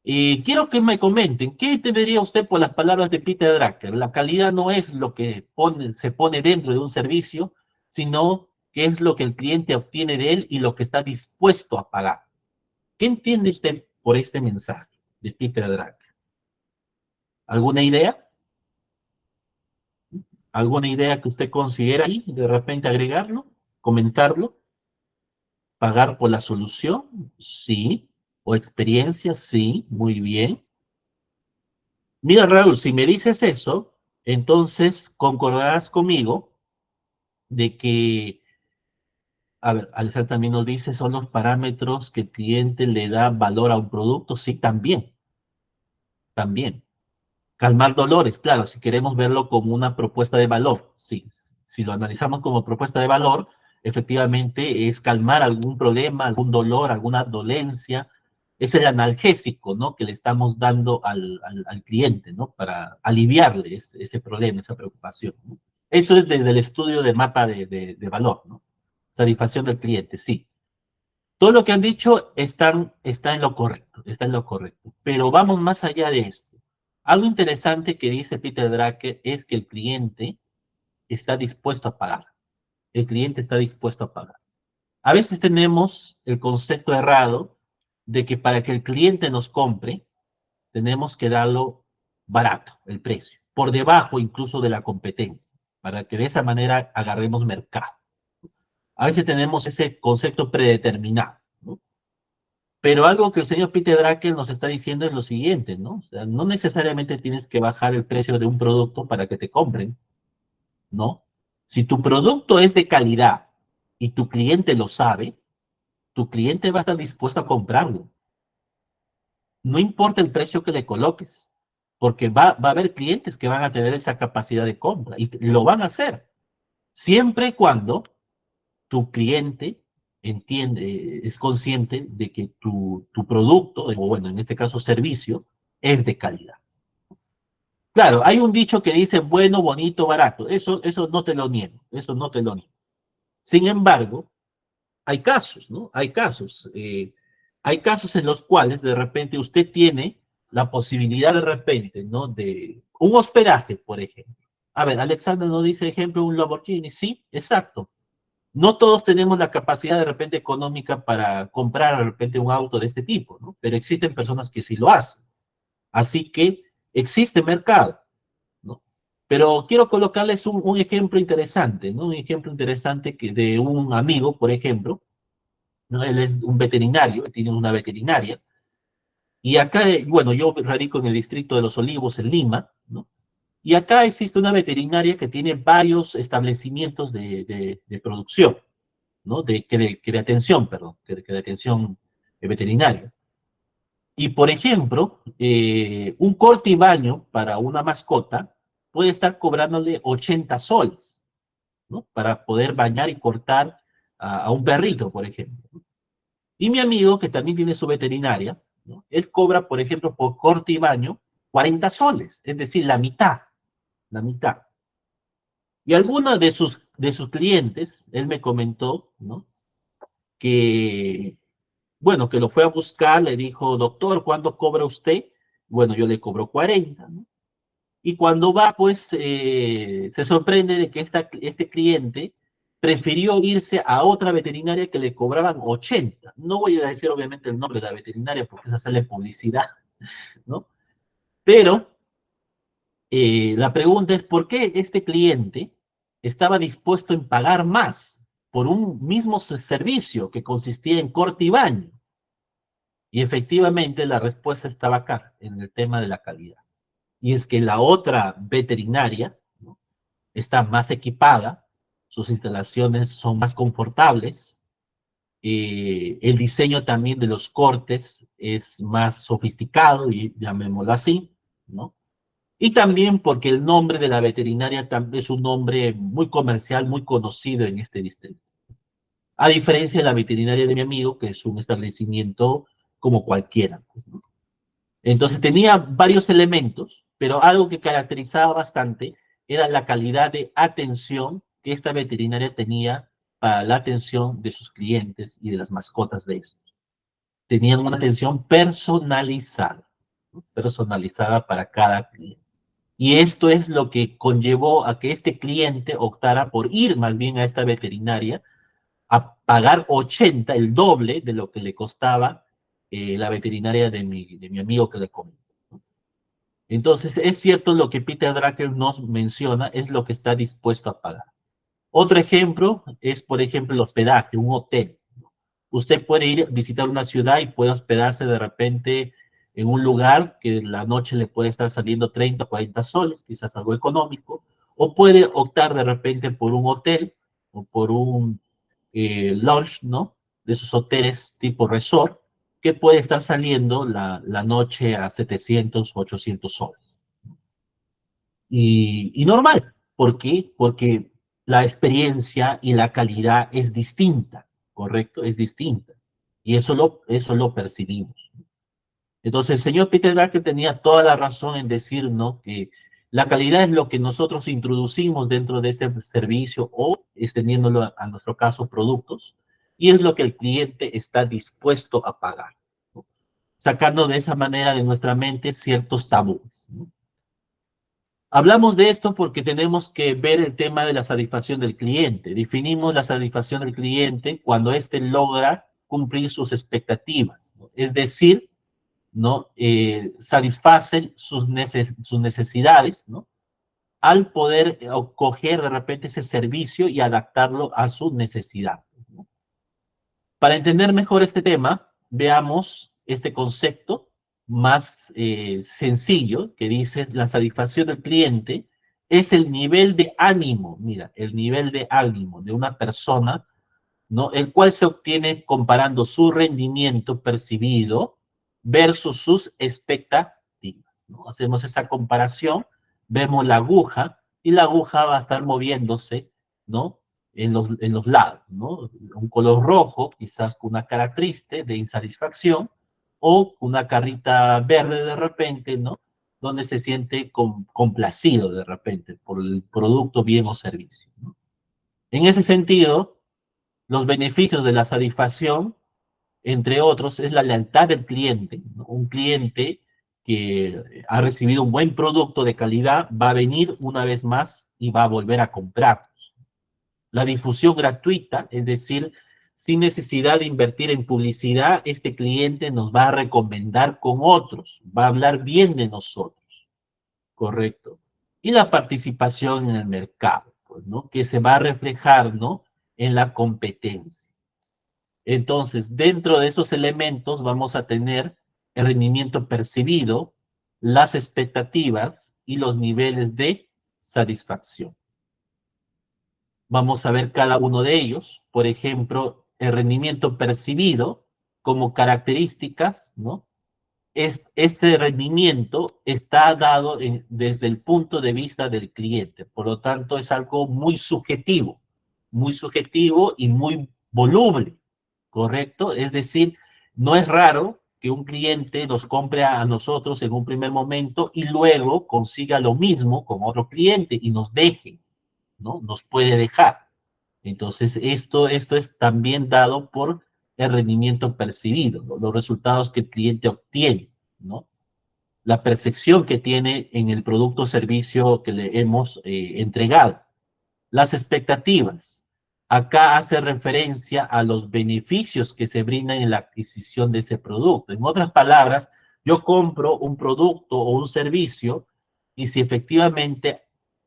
Y quiero que me comenten, ¿qué entendería usted por las palabras de Peter Drucker? La calidad no es lo que se pone dentro de un servicio, sino que es lo que el cliente obtiene de él y lo que está dispuesto a pagar. ¿Qué entiende usted por este mensaje de Peter Drucker? ¿Alguna idea? ¿Alguna idea que usted considera ahí, de repente agregarlo, comentarlo? ¿Pagar por la solución? Sí. ¿O experiencia? Sí, muy bien. Mira, Raúl, si me dices eso, entonces concordarás conmigo de que, a ver, Alessandra también nos dice, son los parámetros que el cliente le da valor a un producto. Sí, también, también. Calmar dolores, claro, si queremos verlo como una propuesta de valor, sí. Si lo analizamos como propuesta de valor, efectivamente es calmar algún problema, algún dolor, alguna dolencia. Es el analgésico, ¿no? Que le estamos dando al cliente, ¿no? Para aliviarle ese problema, esa preocupación, ¿no? Eso es desde el estudio del mapa de valor, ¿no? Satisfacción del cliente, sí. Todo lo que han dicho está en lo correcto, está en lo correcto. Pero vamos más allá de esto. Algo interesante que dice Peter Drucker es que el cliente está dispuesto a pagar. El cliente está dispuesto a pagar. A veces tenemos el concepto errado de que para que el cliente nos compre, tenemos que darlo barato, el precio, por debajo incluso de la competencia, para que de esa manera agarremos mercado. A veces tenemos ese concepto predeterminado, ¿no? Pero algo que el señor Peter Drucker nos está diciendo es lo siguiente, ¿no? O sea, no necesariamente tienes que bajar el precio de un producto para que te compren, ¿no? Si tu producto es de calidad y tu cliente lo sabe, tu cliente va a estar dispuesto a comprarlo. No importa el precio que le coloques, porque va a haber clientes que van a tener esa capacidad de compra y lo van a hacer, siempre y cuando tu cliente entiende, es consciente de que tu producto, o bueno, en este caso servicio, es de calidad. Claro, hay un dicho que dice bueno, bonito, barato. Eso no te lo niego, eso no te lo niego. Sin embargo, hay casos, ¿no? Hay casos. Hay casos en los cuales de repente usted tiene la posibilidad de repente, ¿no? De un hospedaje, por ejemplo. A ver, Alexander nos dice ejemplo un Lamborghini. Sí, exacto. No todos tenemos la capacidad de repente económica para comprar de repente un auto de este tipo, ¿no? Pero existen personas que sí lo hacen. Así que existe mercado, ¿no? Pero quiero colocarles un ejemplo interesante, ¿no? Un ejemplo interesante que de un amigo, por ejemplo, ¿no? Él es un veterinario, tiene una veterinaria, y acá, bueno, yo radico en el distrito de Los Olivos, en Lima, ¿no? Y acá existe una veterinaria que tiene varios establecimientos de producción, ¿no? De atención, perdón, de atención veterinaria. Y, por ejemplo, un corte y baño para una mascota puede estar cobrándole 80 soles, ¿no? Para poder bañar y cortar a un perrito, por ejemplo. Y mi amigo, que también tiene su veterinaria, ¿no? Él cobra, por ejemplo, por corte y baño 40 soles, es decir, la mitad, la mitad. Y algunos de sus clientes, él me comentó, ¿no? Que, bueno, que lo fue a buscar, le dijo, doctor, ¿cuándo cobra usted? Bueno, yo le cobro 40, ¿no? Y cuando va, pues, se sorprende de que este cliente prefirió irse a otra veterinaria que le cobraban 80. No voy a decir, obviamente, el nombre de la veterinaria porque esa sale publicidad, ¿no? Pero la pregunta es, ¿por qué este cliente estaba dispuesto en pagar más por un mismo servicio que consistía en corte y baño? Y efectivamente la respuesta estaba acá, en el tema de la calidad. Y es que la otra veterinaria, ¿no? Está más equipada, sus instalaciones son más confortables, el diseño también de los cortes es más sofisticado, y llamémoslo así, ¿no? Y también porque el nombre de la veterinaria es un nombre muy comercial, muy conocido en este distrito. A diferencia de la veterinaria de mi amigo, que es un establecimiento como cualquiera, pues, ¿no? Entonces tenía varios elementos, pero algo que caracterizaba bastante era la calidad de atención que esta veterinaria tenía para la atención de sus clientes y de las mascotas de estos. Tenían una atención personalizada, ¿no? Personalizada para cada cliente. Y esto es lo que conllevó a que este cliente optara por ir más bien a esta veterinaria a pagar 80, el doble de lo que le costaba la veterinaria de mi amigo que le comento. Entonces, es cierto lo que Peter Drucker nos menciona, es lo que está dispuesto a pagar. Otro ejemplo es, por ejemplo, el hospedaje, un hotel. Usted puede ir a visitar una ciudad y puede hospedarse de repente en un lugar que la noche le puede estar saliendo 30, 40 soles, quizás algo económico, o puede optar de repente por un hotel o por un lodge, ¿no? De esos hoteles tipo resort, que puede estar saliendo la noche a 700, 800 soles. Y normal. ¿Por qué? Porque la experiencia y la calidad es distinta, ¿correcto? Es distinta. Y eso lo percibimos. Entonces, el señor Peter Drucker tenía toda la razón en decir, ¿no? Que la calidad es lo que nosotros introducimos dentro de ese servicio o extendiéndolo a nuestro caso productos, y es lo que el cliente está dispuesto a pagar, ¿no? Sacando de esa manera de nuestra mente ciertos tabúes, ¿no? Hablamos de esto porque tenemos que ver el tema de la satisfacción del cliente. Definimos la satisfacción del cliente cuando éste logra cumplir sus expectativas, ¿no? Es decir, ¿no? Satisfacen sus necesidades, ¿no? Al poder coger de repente ese servicio y adaptarlo a su necesidad, ¿no? Para entender mejor este tema, veamos este concepto más sencillo, que dice la satisfacción del cliente es el nivel de ánimo, mira, el nivel de ánimo de una persona, ¿no? El cual se obtiene comparando su rendimiento percibido versus sus expectativas, ¿no? Hacemos esa comparación, vemos la aguja y la aguja va a estar moviéndose, ¿no? En los lados, ¿no? Un color rojo, quizás con una cara triste de insatisfacción, o una carrita verde de repente, ¿no? Donde se siente complacido de repente por el producto, bien o servicio, ¿no? En ese sentido, los beneficios de la satisfacción, entre otros, es la lealtad del cliente, ¿no? Un cliente que ha recibido un buen producto de calidad va a venir una vez más y va a volver a comprar. La difusión gratuita, es decir, sin necesidad de invertir en publicidad, este cliente nos va a recomendar con otros, va a hablar bien de nosotros, ¿correcto? Y la participación en el mercado, pues, ¿no? Que se va a reflejar, ¿no? En la competencia. Entonces, dentro de esos elementos vamos a tener el rendimiento percibido, las expectativas y los niveles de satisfacción. Vamos a ver cada uno de ellos. Por ejemplo, el rendimiento percibido como características, ¿no? Este rendimiento está dado desde el punto de vista del cliente. Por lo tanto, es algo muy subjetivo y muy voluble, ¿correcto? Es decir, no es raro que un cliente nos compre a nosotros en un primer momento y luego consiga lo mismo con otro cliente y nos deje, ¿no? Nos puede dejar. Entonces, esto es también dado por el rendimiento percibido, ¿no? Los resultados que el cliente obtiene, ¿no? La percepción que tiene en el producto o servicio que le hemos entregado. Las expectativas. Acá hace referencia a los beneficios que se brindan en la adquisición de ese producto. En otras palabras, yo compro un producto o un servicio y si efectivamente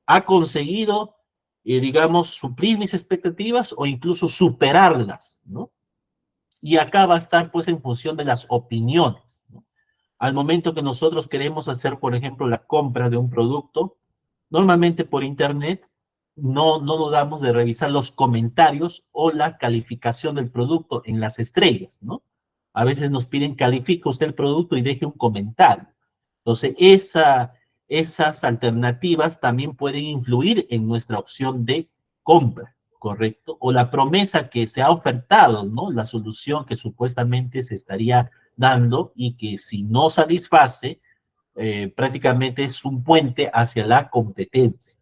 ha conseguido, digamos, suplir mis expectativas o incluso superarlas, ¿no? Y acá va a estar pues en función de las opiniones, ¿no? Al momento que nosotros queremos hacer, por ejemplo, la compra de un producto, normalmente por internet, no dudamos de revisar los comentarios o la calificación del producto en las estrellas, ¿no? A veces nos piden, califica usted el producto y deje un comentario. Entonces, esas alternativas también pueden influir en nuestra opción de compra, ¿correcto? O la promesa que se ha ofertado, ¿no? La solución que supuestamente se estaría dando y que si no satisface, prácticamente es un puente hacia la competencia.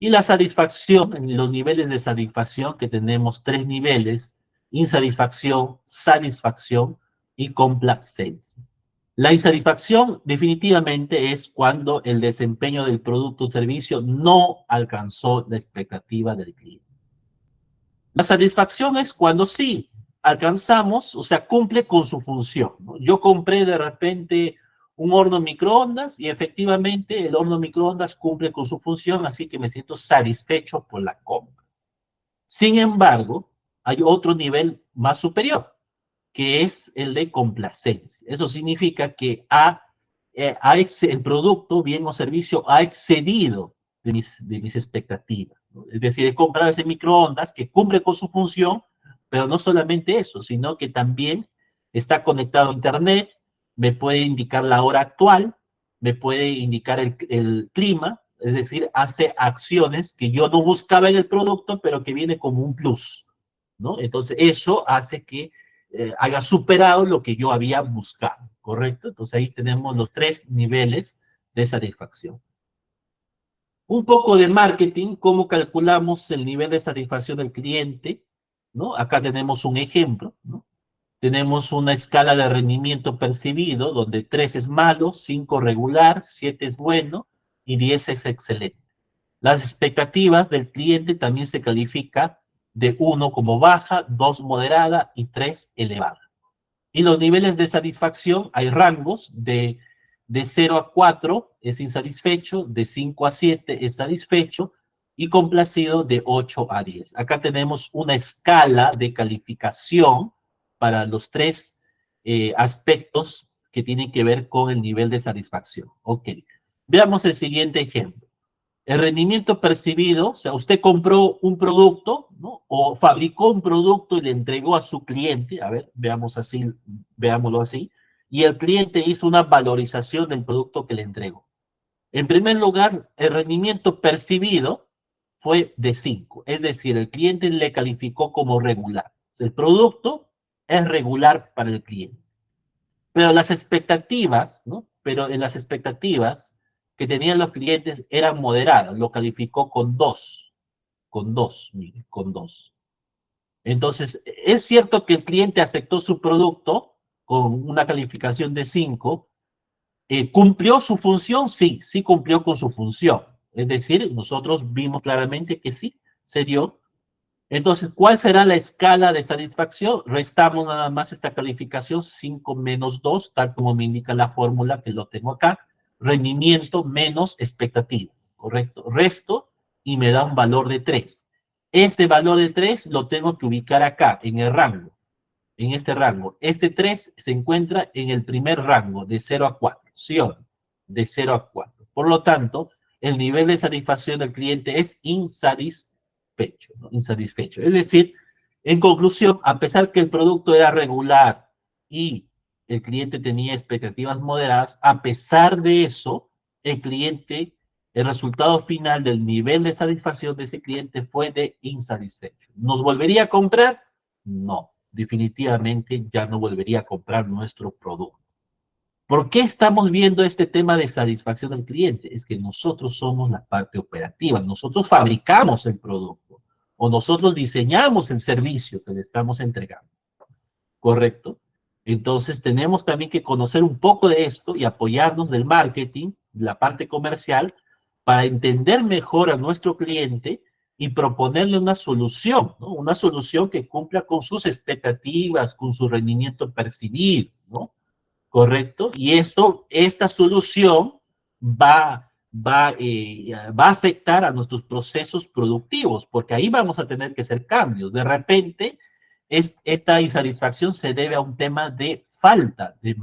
Y la satisfacción, en los niveles de satisfacción que tenemos tres niveles: insatisfacción, satisfacción y complacencia. La insatisfacción definitivamente es cuando el desempeño del producto o servicio no alcanzó la expectativa del cliente. La satisfacción es cuando sí alcanzamos, o sea, cumple con su función, ¿no? Yo compré de repente un horno microondas y efectivamente el horno microondas cumple con su función, así que me siento satisfecho por la compra. Sin embargo, hay otro nivel más superior, que es el de complacencia. Eso significa que el producto, bien o servicio, ha excedido de mis expectativas, ¿no? Es decir, he comprado ese microondas que cumple con su función, pero no solamente eso, sino que también está conectado a Internet, me puede indicar la hora actual, me puede indicar el clima, es decir, hace acciones que yo no buscaba en el producto, pero que viene como un plus, ¿no? Entonces, eso hace que haya superado lo que yo había buscado, ¿correcto? Entonces ahí tenemos los tres niveles de satisfacción. Un poco de marketing, cómo calculamos el nivel de satisfacción del cliente, ¿no? Acá tenemos un ejemplo, ¿no? Tenemos una escala de rendimiento percibido, donde 3 es malo, 5 regular, 7 es bueno y 10 es excelente. Las expectativas del cliente también se califica de 1 como baja, 2 moderada y 3 elevada. Y los niveles de satisfacción, hay rangos de 0 a 4 es insatisfecho, de 5 a 7 es satisfecho y complacido de 8 a 10. Acá tenemos una escala de calificación para los tres aspectos que tienen que ver con el nivel de satisfacción. Ok, veamos el siguiente ejemplo. El rendimiento percibido, o sea, usted compró un producto, ¿no? O fabricó un producto y le entregó a su cliente, a ver, veámoslo así, y el cliente hizo una valorización del producto que le entregó. En primer lugar, el rendimiento percibido fue de 5, es decir, el cliente le calificó como regular. El producto es regular para el cliente. Pero las expectativas, ¿no? Pero en las expectativas que tenían los clientes eran moderadas, lo calificó con 2, mire, con 2. Entonces, es cierto que el cliente aceptó su producto con una calificación de 5, ¿cumplió su función? Sí, sí cumplió con su función. Es decir, nosotros vimos claramente que sí, se dio. Entonces, ¿cuál será la escala de satisfacción? Restamos nada más esta calificación, 5 menos 2, tal como me indica la fórmula que lo tengo acá. Rendimiento menos expectativas, ¿correcto? Resto y me da un valor de 3. Este valor de 3 lo tengo que ubicar acá, en el rango, en este rango. Este 3 se encuentra en el primer rango, de 0 a 4, ¿sí o no? De 0 a 4. Por lo tanto, el nivel de satisfacción del cliente es insatisfecho, ¿no? Insatisfecho. Es decir, en conclusión, a pesar que el producto era regular y el cliente tenía expectativas moderadas, a pesar de eso, el cliente, el resultado final del nivel de satisfacción de ese cliente fue de insatisfecho. ¿Nos volvería a comprar? No, definitivamente ya no volvería a comprar nuestro producto. ¿Por qué estamos viendo este tema de satisfacción del cliente? Es que nosotros somos la parte operativa, nosotros fabricamos el producto o nosotros diseñamos el servicio que le estamos entregando, ¿correcto? Entonces tenemos también que conocer un poco de esto y apoyarnos del marketing, la parte comercial, para entender mejor a nuestro cliente y proponerle una solución, ¿no? Una solución que cumpla con sus expectativas, con su rendimiento percibido, ¿no? ¿Correcto? Y esta solución va a afectar a nuestros procesos productivos, porque ahí vamos a tener que hacer cambios. De repente, esta insatisfacción se debe a un tema de falta de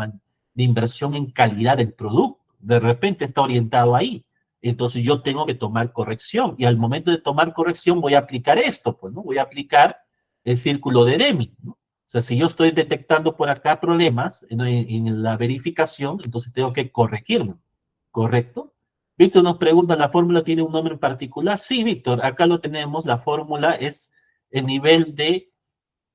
inversión en calidad del producto. De repente está orientado ahí. Entonces yo tengo que tomar corrección y al momento de tomar corrección voy a aplicar esto, pues, ¿no? Voy a aplicar el círculo de Deming, ¿no? O sea, si yo estoy detectando por acá problemas en la verificación, entonces tengo que corregirlo, ¿correcto? Víctor nos pregunta, ¿la fórmula tiene un nombre en particular? Sí, Víctor, acá lo tenemos, la fórmula es el nivel de,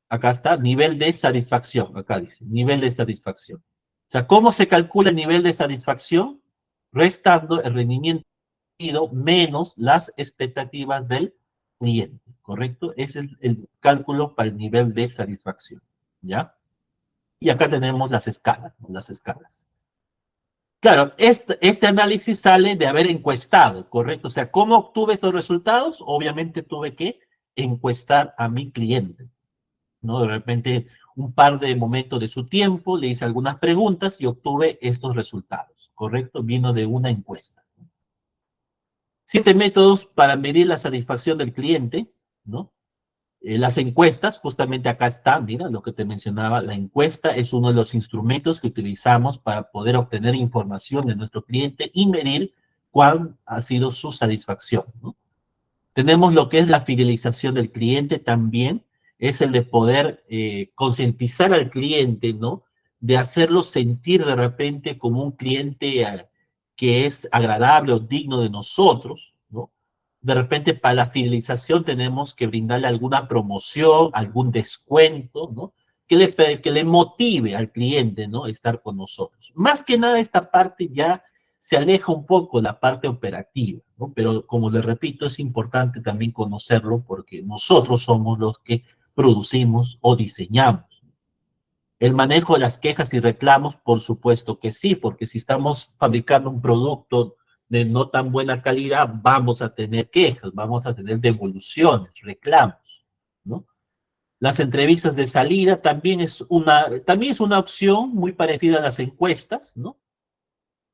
acá está, nivel de satisfacción, acá dice, nivel de satisfacción. O sea, ¿cómo se calcula el nivel de satisfacción? Restando el rendimiento menos las expectativas del cliente, ¿correcto? Es el cálculo para el nivel de satisfacción, ¿ya? Y acá tenemos las escalas, ¿no? Las escalas. Claro, este análisis sale de haber encuestado, ¿correcto? O sea, ¿cómo obtuve estos resultados? Obviamente tuve que encuestar a mi cliente, ¿no? De repente, un par de momentos de su tiempo, le hice algunas preguntas y obtuve estos resultados, ¿correcto? Vino de una encuesta. 7 métodos para medir la satisfacción del cliente, ¿no? Las encuestas, justamente acá está, mira lo que te mencionaba, la encuesta es uno de los instrumentos que utilizamos para poder obtener información de nuestro cliente y medir cuál ha sido su satisfacción, ¿no? Tenemos lo que es la fidelización del cliente también, es el de poder concientizar al cliente, ¿no? De hacerlo sentir de repente como un cliente que es agradable o digno de nosotros, ¿no? De repente para la fidelización tenemos que brindarle alguna promoción, algún descuento, ¿no? Que le motive al cliente, ¿no? Estar con nosotros. Más que nada esta parte ya se aleja un poco la parte operativa, ¿no? Pero como les repito, es importante también conocerlo porque nosotros somos los que producimos o diseñamos. El manejo de las quejas y reclamos, por supuesto que sí, porque si estamos fabricando un producto de no tan buena calidad, vamos a tener quejas, vamos a tener devoluciones, reclamos, ¿no? Las entrevistas de salida también es una opción muy parecida a las encuestas, ¿no?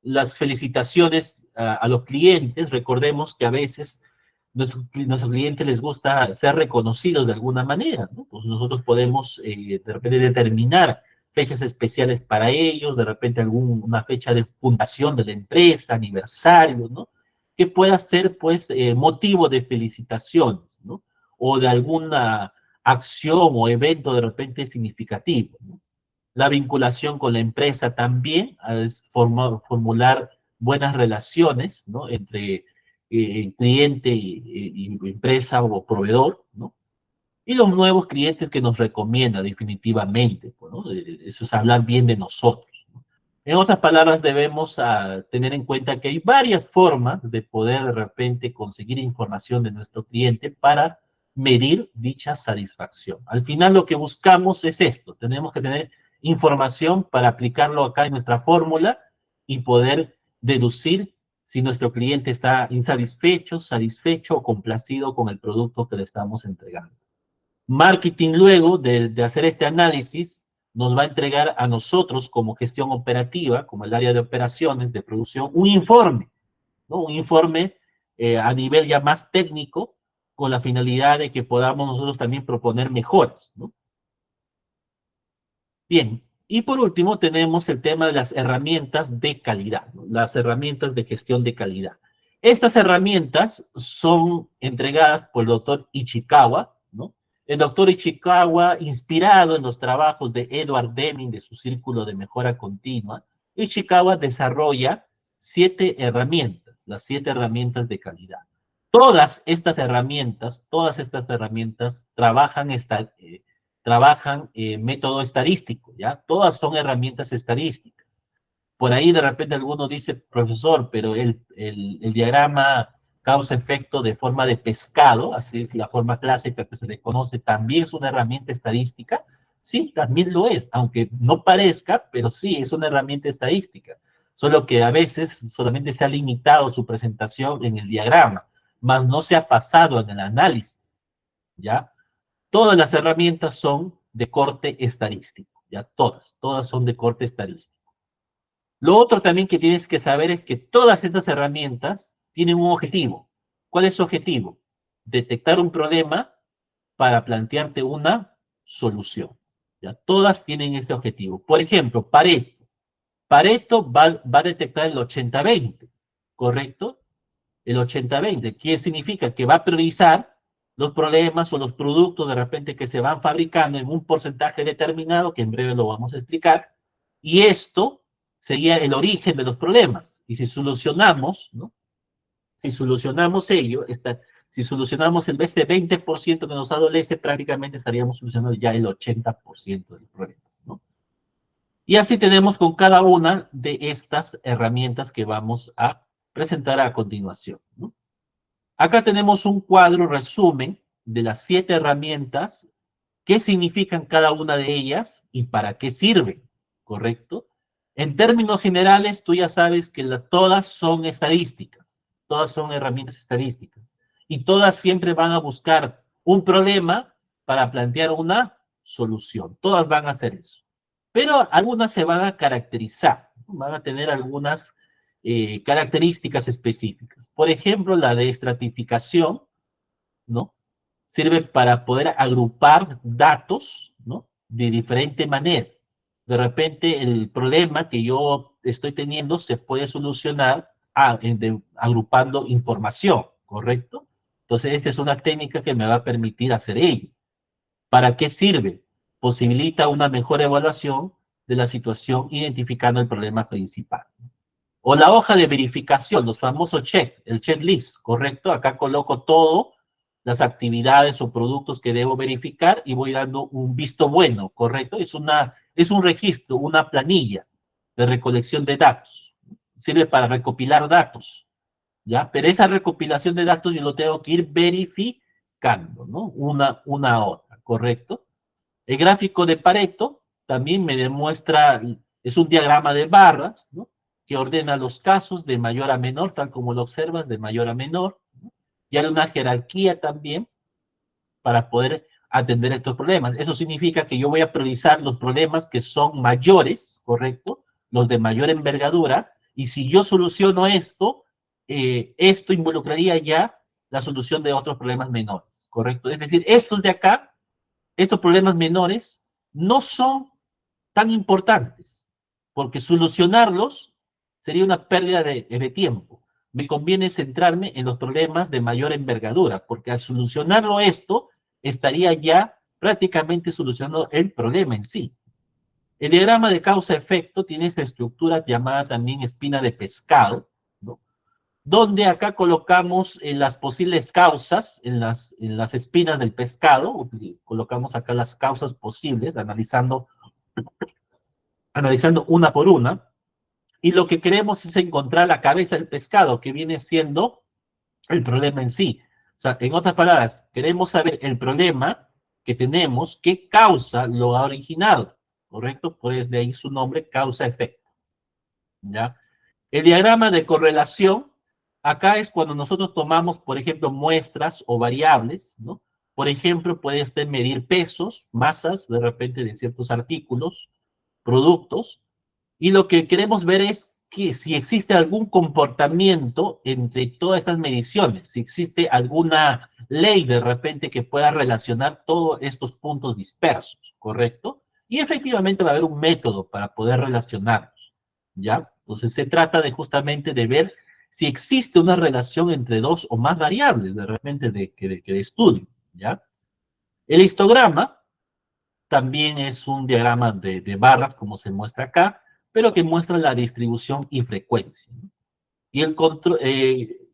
Las felicitaciones a los clientes. Recordemos que a veces nuestros clientes les gusta ser reconocidos de alguna manera, ¿no? Pues nosotros podemos de repente determinar fechas especiales para ellos, de repente alguna fecha de fundación de la empresa, aniversario, ¿no? Que pueda ser, pues, motivo de felicitaciones, ¿no? O de alguna acción o evento de repente significativo, ¿no? La vinculación con la empresa también, es formular buenas relaciones, ¿no? Entre cliente y empresa o proveedor, ¿no? Y los nuevos clientes que nos recomienda definitivamente, pues, ¿no? Eso es hablar bien de nosotros, ¿no? En otras palabras, debemos tener en cuenta que hay varias formas de poder de repente conseguir información de nuestro cliente para medir dicha satisfacción. Al final lo que buscamos es esto, tenemos que tener información para aplicarlo acá en nuestra fórmula y poder deducir si nuestro cliente está insatisfecho, satisfecho o complacido con el producto que le estamos entregando. Marketing, luego de hacer este análisis, nos va a entregar a nosotros como gestión operativa, como el área de operaciones, de producción, un informe, ¿no? Un informe a nivel ya más técnico, con la finalidad de que podamos nosotros también proponer mejoras, ¿no? Bien, y por último tenemos el tema de las herramientas de calidad, ¿no? Las herramientas de gestión de calidad. Estas herramientas son entregadas por el doctor Ichikawa, ¿no? El doctor Ichikawa, inspirado en los trabajos de Edward Deming, de su Círculo de Mejora Continua, Ichikawa desarrolla 7 herramientas, las 7 herramientas de calidad. Todas estas herramientas trabajan método estadístico, ¿ya? Todas son herramientas estadísticas. Por ahí de repente alguno dice, profesor, pero el diagrama causa-efecto de forma de pescado, así es la forma clásica que se le conoce, también es una herramienta estadística. Sí, también lo es, aunque no parezca, pero sí, es una herramienta estadística. Solo que a veces solamente se ha limitado su presentación en el diagrama, más no se ha pasado en el análisis, ¿ya? Todas las herramientas son de corte estadístico, ya todas son de corte estadístico. Lo otro también que tienes que saber es que todas estas herramientas tienen un objetivo. ¿Cuál es su objetivo? Detectar un problema para plantearte una solución. ¿Ya? Todas tienen ese objetivo. Por ejemplo, Pareto. Pareto va a detectar el 80-20, ¿correcto? El 80-20. ¿Qué significa? Que va a priorizar los problemas o los productos de repente que se van fabricando en un porcentaje determinado, que en breve lo vamos a explicar, y esto sería el origen de los problemas. Y si solucionamos, ¿no? Si solucionamos ello, si solucionamos el 20% que nos adolece, prácticamente estaríamos solucionando ya el 80% del problema, ¿no? Y así tenemos con cada una de estas herramientas que vamos a presentar a continuación, ¿no? Acá tenemos un cuadro resumen de las 7 herramientas, qué significan cada una de ellas y para qué sirven, ¿correcto? En términos generales, tú ya sabes que todas son estadísticas, todas son herramientas estadísticas y todas siempre van a buscar un problema para plantear una solución. Todas van a hacer eso. Pero algunas se van a caracterizar, van a tener algunas características específicas. Por ejemplo, la de estratificación, ¿no? Sirve para poder agrupar datos, ¿no? De diferente manera. De repente, el problema que yo estoy teniendo se puede solucionar agrupando información, ¿correcto? Entonces, esta es una técnica que me va a permitir hacer ello. ¿Para qué sirve? Posibilita una mejor evaluación de la situación identificando el problema principal. O la hoja de verificación, los famosos el checklist, ¿correcto? Acá coloco todo, las actividades o productos que debo verificar y voy dando un visto bueno, ¿correcto? Es un registro, una planilla de recolección de datos. Sirve para recopilar datos, ¿ya? Pero esa recopilación de datos yo lo tengo que ir verificando, ¿no? Una a otra, ¿correcto? El gráfico de Pareto también me demuestra, es un diagrama de barras, ¿no? Que ordena los casos de mayor a menor, tal como lo observas, de mayor a menor, ¿no? Y hay una jerarquía también para poder atender estos problemas. Eso significa que yo voy a priorizar los problemas que son mayores, ¿correcto? Los de mayor envergadura, y si yo soluciono esto, esto involucraría ya la solución de otros problemas menores, ¿correcto? Es decir, estos de acá, estos problemas menores no son tan importantes, porque solucionarlos sería una pérdida de tiempo. Me conviene centrarme en los problemas de mayor envergadura, porque al solucionarlo esto, estaría ya prácticamente solucionando el problema en sí. El diagrama de causa-efecto tiene esta estructura llamada también espina de pescado, ¿no? Donde acá colocamos las posibles causas en las espinas del pescado, colocamos acá las causas posibles, analizando una por una, y lo que queremos es encontrar la cabeza del pescado, que viene siendo el problema en sí. O sea, en otras palabras, queremos saber el problema que tenemos, qué causa lo ha originado, ¿correcto? Pues de ahí su nombre, causa-efecto, ¿ya? El diagrama de correlación, acá es cuando nosotros tomamos, por ejemplo, muestras o variables, ¿no? Por ejemplo, puede usted medir pesos, masas, de repente, de ciertos artículos, productos, y lo que queremos ver es que si existe algún comportamiento entre todas estas mediciones, si existe alguna ley de repente que pueda relacionar todos estos puntos dispersos, ¿correcto? Y efectivamente va a haber un método para poder relacionarlos, ¿ya? Entonces se trata de justamente de ver si existe una relación entre dos o más variables de repente de estudio, ¿ya? El histograma también es un diagrama de barras, como se muestra acá, pero que muestra la distribución y frecuencia. Y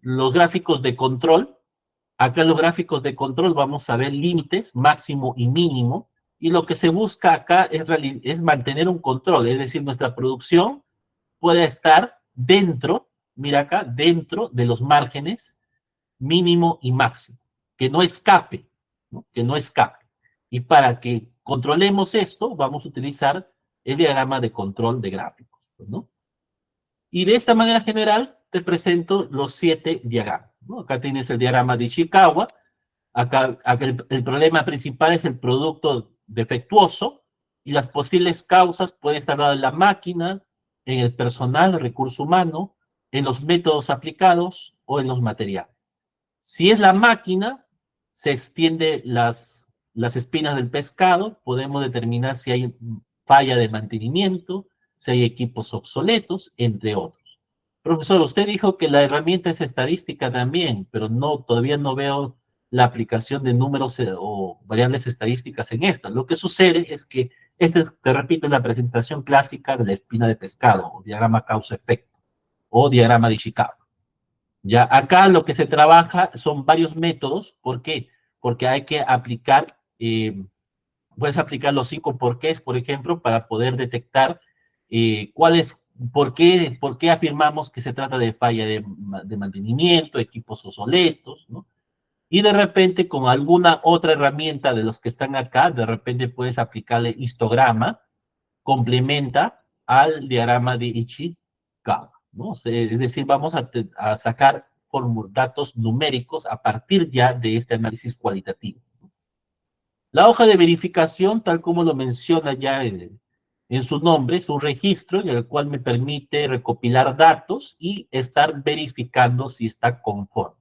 los gráficos de control, acá en los gráficos de control vamos a ver límites, máximo y mínimo, y lo que se busca acá es mantener un control, es decir, nuestra producción puede estar dentro, mira acá, dentro de los márgenes mínimo y máximo, que no escape, ¿no? Que no escape. Y para que controlemos esto, vamos a utilizar el diagrama de control de gráficos, ¿no? Y de esta manera general te presento los 7 diagramas, ¿no? Acá tienes el diagrama de Ishikawa, acá el problema principal es el producto defectuoso y las posibles causas pueden estar dadas en la máquina, en el personal, el recurso humano, en los métodos aplicados o en los materiales. Si es la máquina, se extiende las espinas del pescado, podemos determinar si hay falla de mantenimiento, si hay equipos obsoletos, entre otros. Profesor, usted dijo que la herramienta es estadística también, pero no, todavía no veo la aplicación de números o variables estadísticas en esta. Lo que sucede es que, te repito, es la presentación clásica de la espina de pescado, o diagrama causa-efecto, o diagrama de Ishikawa. Ya acá lo que se trabaja son varios métodos. ¿Por qué? Porque hay que aplicar, puedes aplicar los 5 porqués, por ejemplo, para poder detectar por qué afirmamos que se trata de falla de mantenimiento, equipos obsoletos, ¿no? Y de repente, con alguna otra herramienta de los que están acá, de repente puedes aplicarle histograma, complementa al diagrama de Ishikawa, ¿no? O sea, es decir, vamos a sacar datos numéricos a partir ya de este análisis cualitativo. La hoja de verificación, tal como lo menciona ya en su nombre, es un registro en el cual me permite recopilar datos y estar verificando si está conforme.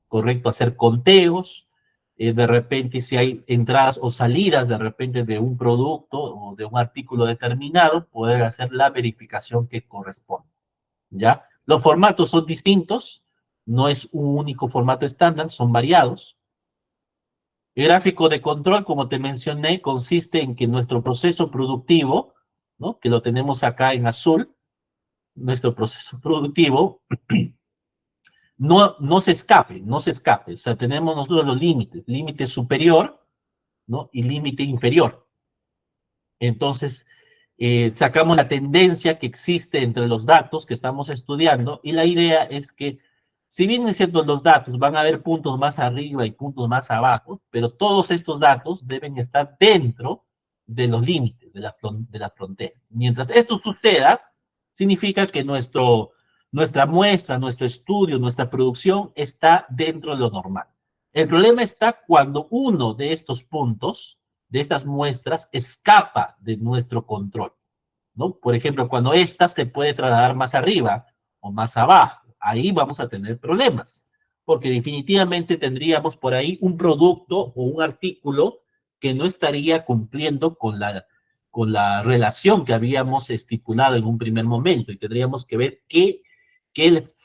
¿Correcto? Hacer conteos, de repente si hay entradas o salidas de repente de un producto o de un artículo determinado, poder hacer la verificación que corresponde, ¿ya? Los formatos son distintos, no es un único formato estándar, son variados. El gráfico de control, como te mencioné, consiste en que nuestro proceso productivo, ¿no? Que lo tenemos acá en azul, nuestro proceso productivo, no se escape, no se escape. O sea, tenemos nosotros los límites, límite superior, ¿no? Y límite inferior. Entonces, sacamos la tendencia que existe entre los datos que estamos estudiando y la idea es que, si bien es cierto, los datos van a haber puntos más arriba y puntos más abajo, pero todos estos datos deben estar dentro de los límites de la frontera. Mientras esto suceda, significa que nuestra muestra, nuestro estudio, nuestra producción está dentro de lo normal. El problema está cuando uno de estos puntos, de estas muestras, escapa de nuestro control, ¿no? Por ejemplo, cuando esta se puede trasladar más arriba o más abajo, ahí vamos a tener problemas, porque definitivamente tendríamos por ahí un producto o un artículo que no estaría cumpliendo con la relación que habíamos estipulado en un primer momento y tendríamos que ver qué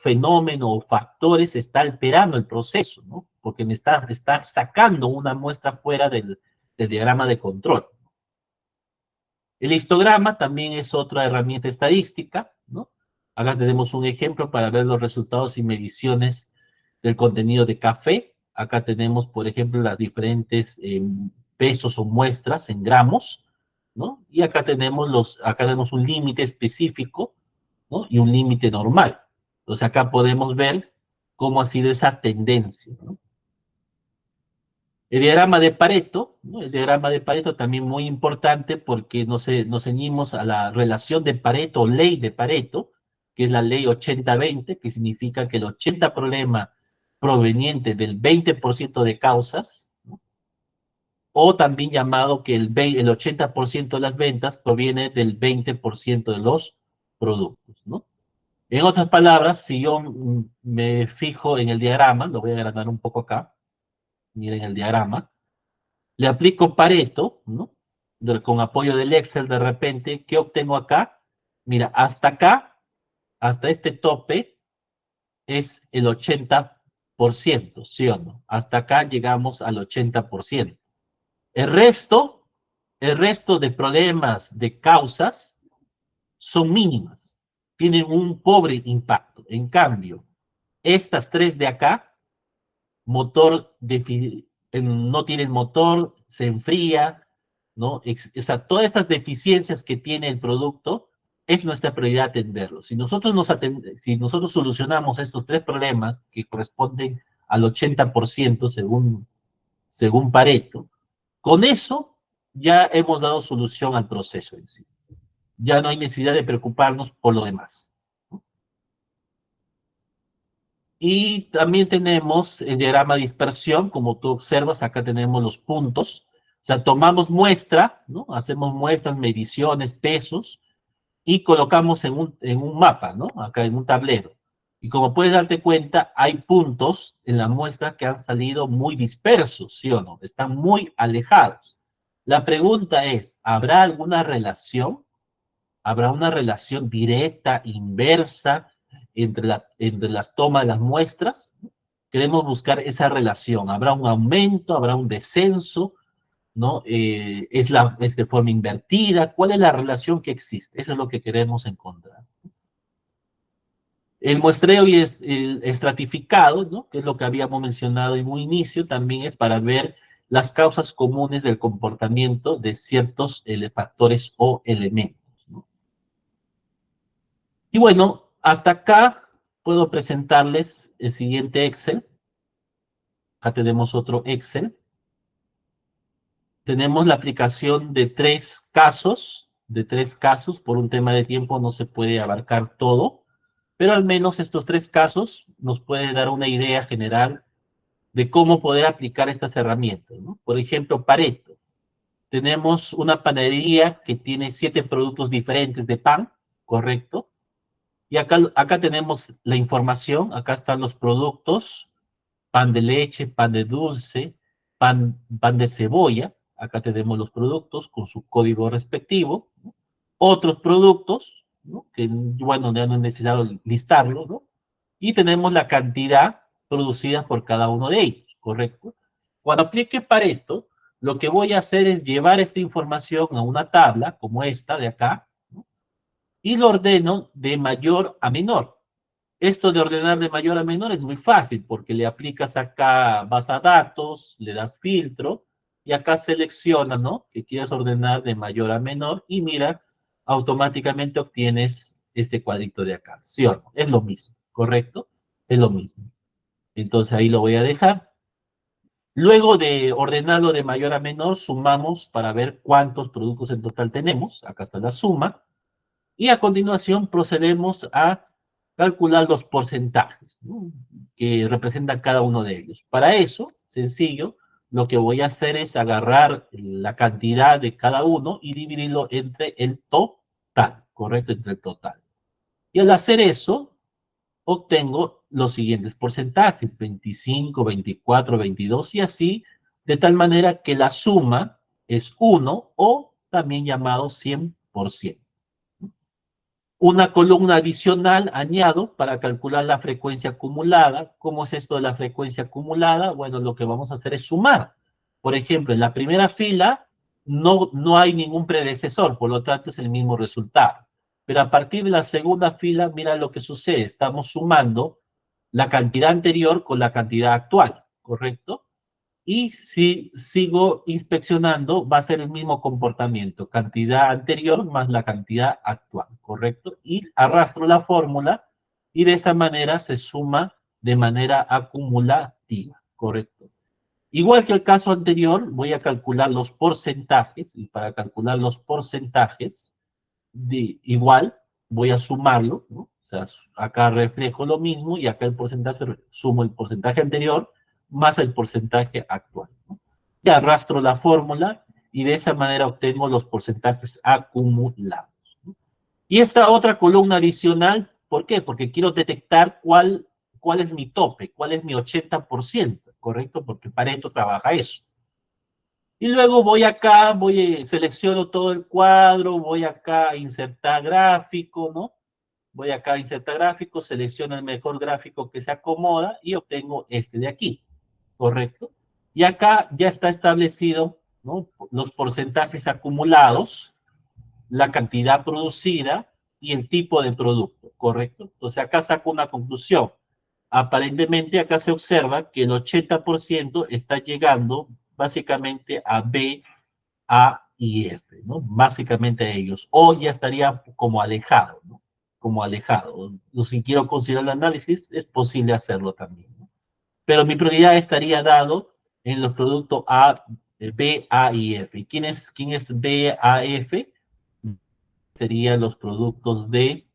fenómeno o factores está alterando el proceso, ¿no? Porque me está sacando una muestra fuera del diagrama de control. El histograma también es otra herramienta estadística, ¿no? Acá tenemos un ejemplo para ver los resultados y mediciones del contenido de café. Acá tenemos, por ejemplo, las diferentes pesos o muestras en gramos, ¿no? Y acá tenemos un límite específico, ¿no? Y un límite normal. Entonces acá podemos ver cómo ha sido esa tendencia, ¿no? El diagrama de Pareto, ¿no? El diagrama de Pareto también muy importante porque nos ceñimos a la relación de Pareto o ley de Pareto, que es la ley 80-20, que significa que el 80 problema proveniente del 20% de causas, ¿no? O también llamado que el 80% de las ventas proviene del 20% de los productos, ¿no? En otras palabras, si yo me fijo en el diagrama, lo voy a agrandar un poco acá, miren el diagrama, le aplico Pareto, ¿no? Con apoyo del Excel de repente, ¿qué obtengo acá? Mira, hasta acá, hasta este tope, es el 80%, ¿sí o no? Hasta acá llegamos al 80%. El resto, el resto de problemas, de causas, son mínimas. Tienen un pobre impacto. En cambio, estas tres de acá, no tienen motor, se enfría, ¿no? O sea, todas estas deficiencias que tiene el producto, es nuestra prioridad atenderlos. Si nosotros solucionamos estos tres problemas que corresponden al 80% según Pareto, con eso ya hemos dado solución al proceso en sí. Ya no hay necesidad de preocuparnos por lo demás. Y también tenemos el diagrama de dispersión, como tú observas, acá tenemos los puntos. O sea, tomamos muestra, ¿no? Hacemos muestras, mediciones, pesos, y colocamos en un mapa, ¿no? Acá en un tablero. Y como puedes darte cuenta, hay puntos en la muestra que han salido muy dispersos, ¿sí o no? Están muy alejados. La pregunta es, ¿habrá alguna relación? ¿Habrá una relación directa, inversa, entre las tomas de las muestras? Queremos buscar esa relación. ¿Habrá un aumento? ¿Habrá un descenso? ¿No? ¿Es de forma invertida? ¿Cuál es la relación que existe? Eso es lo que queremos encontrar. El muestreo y el estratificado, ¿no? Que es lo que habíamos mencionado en un inicio, también es para ver las causas comunes del comportamiento de ciertos factores o elementos. Y bueno, hasta acá puedo presentarles el siguiente Excel. Acá tenemos otro Excel. Tenemos la aplicación de tres casos. Por un tema de tiempo no se puede abarcar todo, pero al menos estos tres casos nos pueden dar una idea general de cómo poder aplicar estas herramientas, ¿no? Por ejemplo, Pareto. Tenemos una panadería que tiene 7 productos diferentes de pan, ¿correcto? Y acá tenemos la información, acá están los productos, pan de leche, pan de dulce, pan de cebolla, acá tenemos los productos con su código respectivo, ¿no? Otros productos, ¿no? Que bueno, ya no es necesario listarlo, ¿no? Y tenemos la cantidad producida por cada uno de ellos, ¿correcto? Cuando aplique Pareto, lo que voy a hacer es llevar esta información a una tabla como esta de acá, ¿no? Y lo ordeno de mayor a menor. Esto de ordenar de mayor a menor es muy fácil porque le aplicas acá base de datos, le das filtro y acá selecciona, ¿no? Que quieres ordenar de mayor a menor y mira, automáticamente obtienes este cuadrito de acá, ¿sí o no? Es lo mismo, ¿correcto? Es lo mismo. Entonces ahí lo voy a dejar. Luego de ordenarlo de mayor a menor, sumamos para ver cuántos productos en total tenemos. Acá está la suma. Y a continuación procedemos a calcular los porcentajes, ¿no? Que representan cada uno de ellos. Para eso, sencillo, lo que voy a hacer es agarrar la cantidad de cada uno y dividirlo entre el total, ¿correcto? Entre el total. Y al hacer eso, obtengo los siguientes porcentajes, 25, 24, 22 y así, de tal manera que la suma es 1 o también llamado 100%. Una columna adicional añado para calcular la frecuencia acumulada. ¿Cómo es esto de la frecuencia acumulada? Bueno, lo que vamos a hacer es sumar. Por ejemplo, en la primera fila no hay ningún predecesor, por lo tanto es el mismo resultado. Pero a partir de la segunda fila, mira lo que sucede. Estamos sumando la cantidad anterior con la cantidad actual, ¿correcto? Y si sigo inspeccionando, va a ser el mismo comportamiento, cantidad anterior más la cantidad actual, ¿correcto? Y arrastro la fórmula y de esa manera se suma de manera acumulativa, ¿correcto? Igual que el caso anterior, voy a calcular los porcentajes y para calcular los porcentajes, igual voy a sumarlo, ¿no? O sea, acá reflejo lo mismo y acá el porcentaje, sumo el porcentaje anterior más el porcentaje actual, ¿no? Y arrastro la fórmula y de esa manera obtengo los porcentajes acumulados, ¿no? Y esta otra columna adicional, ¿por qué? Porque quiero detectar cuál es mi tope, cuál es mi 80%, ¿correcto? Porque Pareto trabaja eso. Y luego voy acá, selecciono todo el cuadro, voy acá a insertar gráfico, ¿no? Voy acá a insertar gráfico, selecciono el mejor gráfico que se acomoda y obtengo este de aquí, ¿correcto? Y acá ya está establecido, ¿no? Los porcentajes acumulados, la cantidad producida y el tipo de producto, ¿correcto? Entonces acá saco una conclusión. Aparentemente acá se observa que el 80% está llegando básicamente a B, A y F, ¿no? Básicamente a ellos. O ya estaría como alejado, ¿no? Como alejado. Si quiero considerar el análisis, es posible hacerlo también, ¿no? Pero mi prioridad estaría dado en los productos A, B, A y F. ¿Y quién es B, A, F? Serían los productos de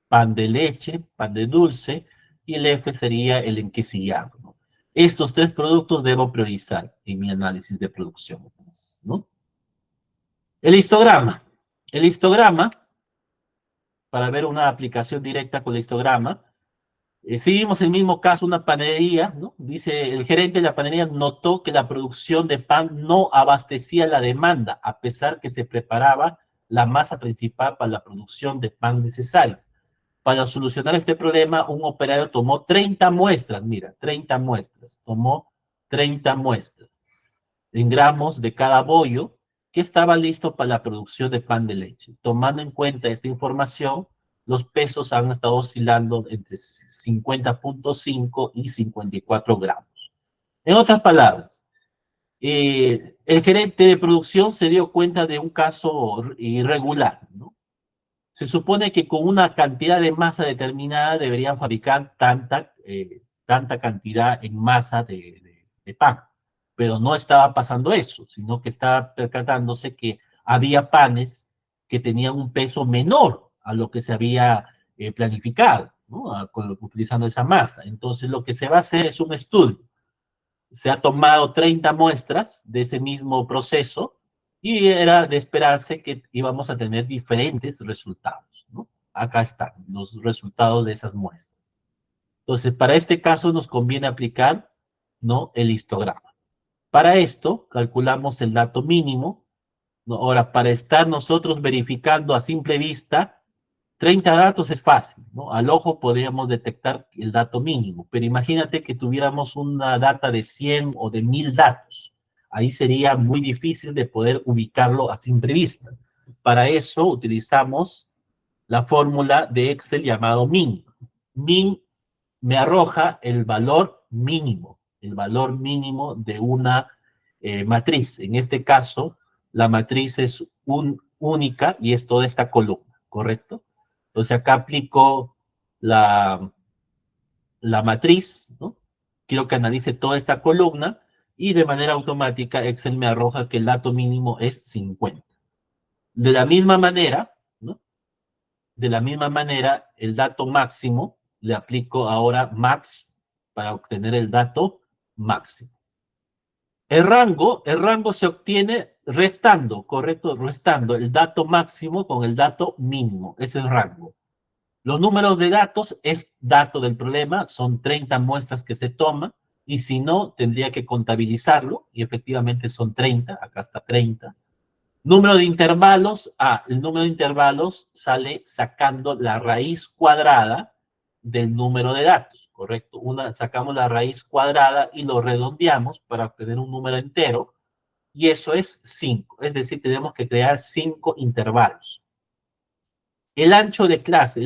pan de leche, pan de dulce, y el F sería el enquisillado, ¿no? Estos tres productos debo priorizar en mi análisis de producción, ¿no? El histograma. El histograma, para ver una aplicación directa con el histograma, seguimos el mismo caso, una panadería, ¿no? Dice, el gerente de la panadería notó que la producción de pan no abastecía la demanda, a pesar que se preparaba la masa principal para la producción de pan necesaria. Para solucionar este problema, un operario tomó 30 muestras, mira, 30 muestras, tomó 30 muestras en gramos de cada bollo que estaba listo para la producción de pan de leche. Tomando en cuenta esta información, los pesos han estado oscilando entre 50.5 y 54 gramos. En otras palabras, el gerente de producción se dio cuenta de un caso irregular, ¿no? Se supone que con una cantidad de masa determinada deberían fabricar tanta cantidad en masa de pan, pero no estaba pasando eso, sino que estaba percatándose que había panes que tenían un peso menor a lo que se había planificado, ¿no? Utilizando esa masa. Entonces lo que se va a hacer es un estudio. Se ha tomado 30 muestras de ese mismo proceso y era de esperarse que íbamos a tener diferentes resultados, ¿no? Acá están los resultados de esas muestras. Entonces, para este caso nos conviene aplicar, ¿no?, el histograma. Para esto, calculamos el dato mínimo, ¿no? Ahora, para estar nosotros verificando a simple vista, 30 datos es fácil, ¿no? Al ojo podríamos detectar el dato mínimo, pero imagínate que tuviéramos una data de 100 o de 1000 datos. Ahí sería muy difícil de poder ubicarlo a simple vista. Para eso utilizamos la fórmula de Excel llamado min. Min me arroja el valor mínimo de una matriz. En este caso, la matriz es única y es toda esta columna, ¿correcto? Entonces acá aplico la matriz, ¿no? Quiero que analice toda esta columna y de manera automática Excel me arroja que el dato mínimo es 50. De la misma manera, ¿no? De la misma manera, el dato máximo, le aplico ahora max para obtener el dato máximo. El rango se obtiene restando, ¿correcto? Restando el dato máximo con el dato mínimo. Ese es el rango. Los números de datos es dato del problema, son 30 muestras que se toman, y si no, tendría que contabilizarlo, y efectivamente son 30, acá está 30. Número de intervalos, el número de intervalos sale sacando la raíz cuadrada del número de datos, ¿correcto? Sacamos la raíz cuadrada y lo redondeamos para obtener un número entero, y eso es 5. Es decir, tenemos que crear 5 intervalos. El ancho de clase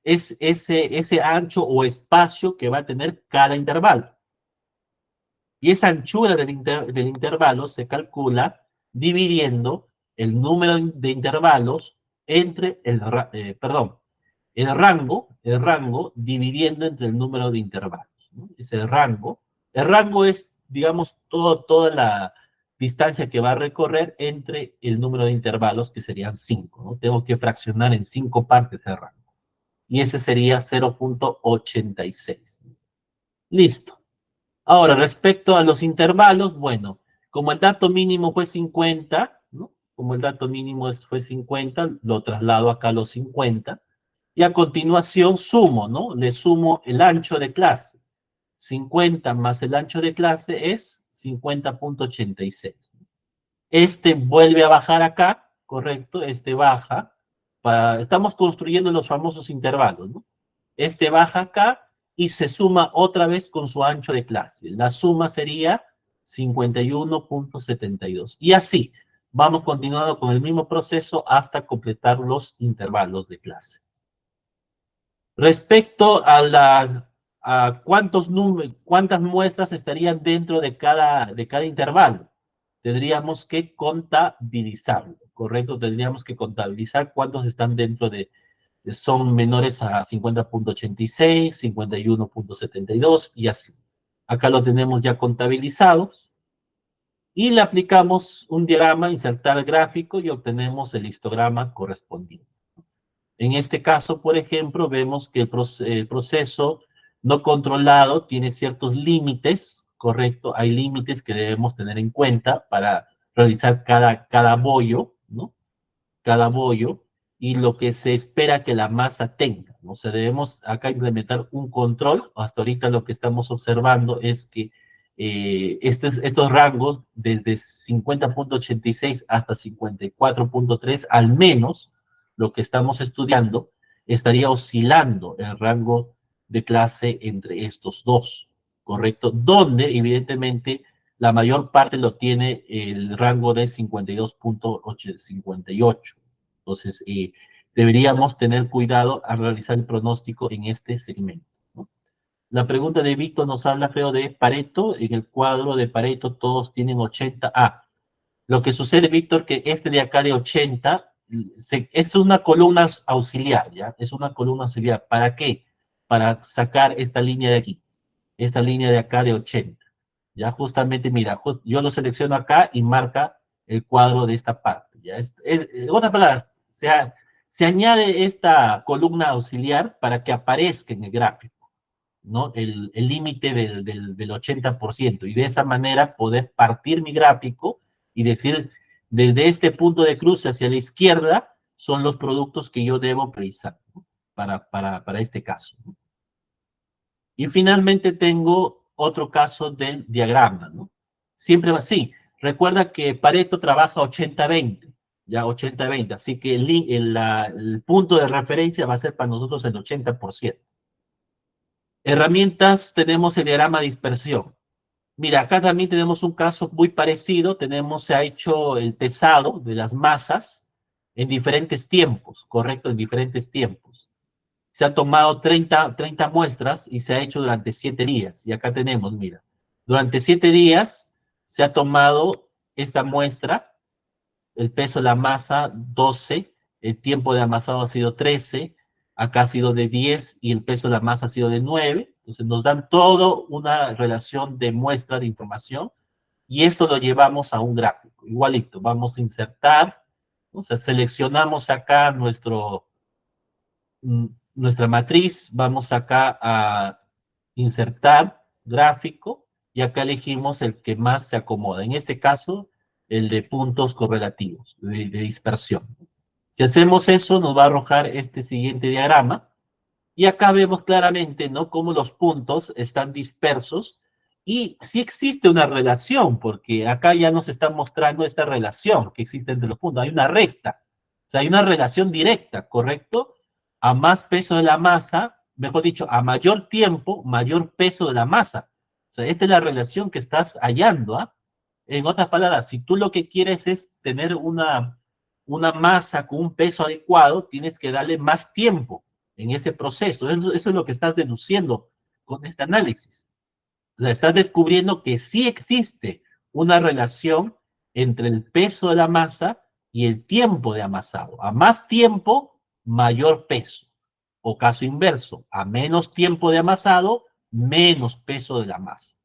es ese ancho o espacio que va a tener cada intervalo. Y esa anchura del intervalo se calcula dividiendo el número de intervalos entre el rango dividiendo entre el número de intervalos, ¿no? Es el rango es, digamos, toda la distancia que va a recorrer entre el número de intervalos, que serían 5, ¿no? Tengo que fraccionar en 5 partes el rango. Y ese sería 0.86. Listo. Ahora, respecto a los intervalos, bueno, como el dato mínimo fue 50, ¿no? Como el dato mínimo fue 50, lo traslado acá a los 50. Y a continuación sumo, ¿no? Le sumo el ancho de clase. 50 más el ancho de clase es 50.86. Este vuelve a bajar acá, ¿correcto? Este baja. Estamos construyendo los famosos intervalos, ¿no? Este baja acá y se suma otra vez con su ancho de clase. La suma sería 51.72. Y así, vamos continuando con el mismo proceso hasta completar los intervalos de clase. Respecto a cuántas muestras estarían dentro de cada intervalo, tendríamos que contabilizarlo, ¿correcto? Tendríamos que contabilizar cuántos están dentro son menores a 50.86, 51.72 y así. Acá lo tenemos ya contabilizado y le aplicamos un diagrama, insertar el gráfico y obtenemos el histograma correspondiente. En este caso, por ejemplo, vemos que el proceso no controlado tiene ciertos límites, ¿correcto? Hay límites que debemos tener en cuenta para realizar cada bollo, ¿no? Cada bollo, y lo que se espera que la masa tenga, ¿no? O sea, debemos acá implementar un control. Hasta ahorita lo que estamos observando es que estos rangos, desde 50.86 hasta 54.3, al menos lo que estamos estudiando, estaría oscilando el rango de clase entre estos dos, ¿correcto? Donde, evidentemente, la mayor parte lo tiene el rango de 52.58. Entonces, deberíamos tener cuidado al realizar el pronóstico en este segmento, ¿no? La pregunta de Víctor nos habla, creo, de Pareto. En el cuadro de Pareto todos tienen 80. Lo que sucede, Víctor, que este de acá de 80 es una columna auxiliar, ¿ya? Es una columna auxiliar. ¿Para qué? Para sacar esta línea de aquí, esta línea de acá de 80. Ya justamente, mira, yo lo selecciono acá y marca el cuadro de esta parte. ¿Ya? En otras palabras, se añade esta columna auxiliar para que aparezca en el gráfico, ¿no? El límite del 80%. Y de esa manera poder partir mi gráfico y decir, desde este punto de cruce hacia la izquierda, son los productos que yo debo precisar, ¿no? Para este caso, ¿no? Y finalmente tengo otro caso del diagrama, ¿no? Siempre va así. Recuerda que Pareto trabaja 80-20, ya 80-20, así que el punto de referencia va a ser para nosotros el 80%. Herramientas, tenemos el diagrama de dispersión. Mira, acá también tenemos un caso muy parecido. Se ha hecho el pesado de las masas en diferentes tiempos, ¿correcto? En diferentes tiempos. Se han tomado 30 muestras y se ha hecho durante 7 días. Y acá tenemos, mira, durante 7 días se ha tomado esta muestra, el peso de la masa 12, el tiempo de amasado ha sido 13, acá ha sido de 10 y el peso de la masa ha sido de 9. Entonces nos dan todo una relación de muestra de información y esto lo llevamos a un gráfico. Igualito, vamos a insertar, o sea, seleccionamos acá nuestra matriz, vamos acá a insertar gráfico y acá elegimos el que más se acomoda. En este caso, el de puntos correlativos, de dispersión. Si hacemos eso, nos va a arrojar este siguiente diagrama y acá vemos claramente, ¿no?, cómo los puntos están dispersos Y sí existe una relación, porque acá ya nos está mostrando esta relación que existe entre los puntos. Hay una recta, o sea, hay una relación directa, ¿correcto? A más peso de la masa, mejor dicho, a mayor tiempo, mayor peso de la masa. O sea, esta es la relación que estás hallando, ¿ah? En otras palabras, si tú lo que quieres es tener una masa con un peso adecuado, tienes que darle más tiempo en ese proceso. Eso es lo que estás deduciendo con este análisis. O sea, estás descubriendo que sí existe una relación entre el peso de la masa y el tiempo de amasado. A más tiempo, mayor peso. O caso inverso, a menos tiempo de amasado, menos peso de la masa.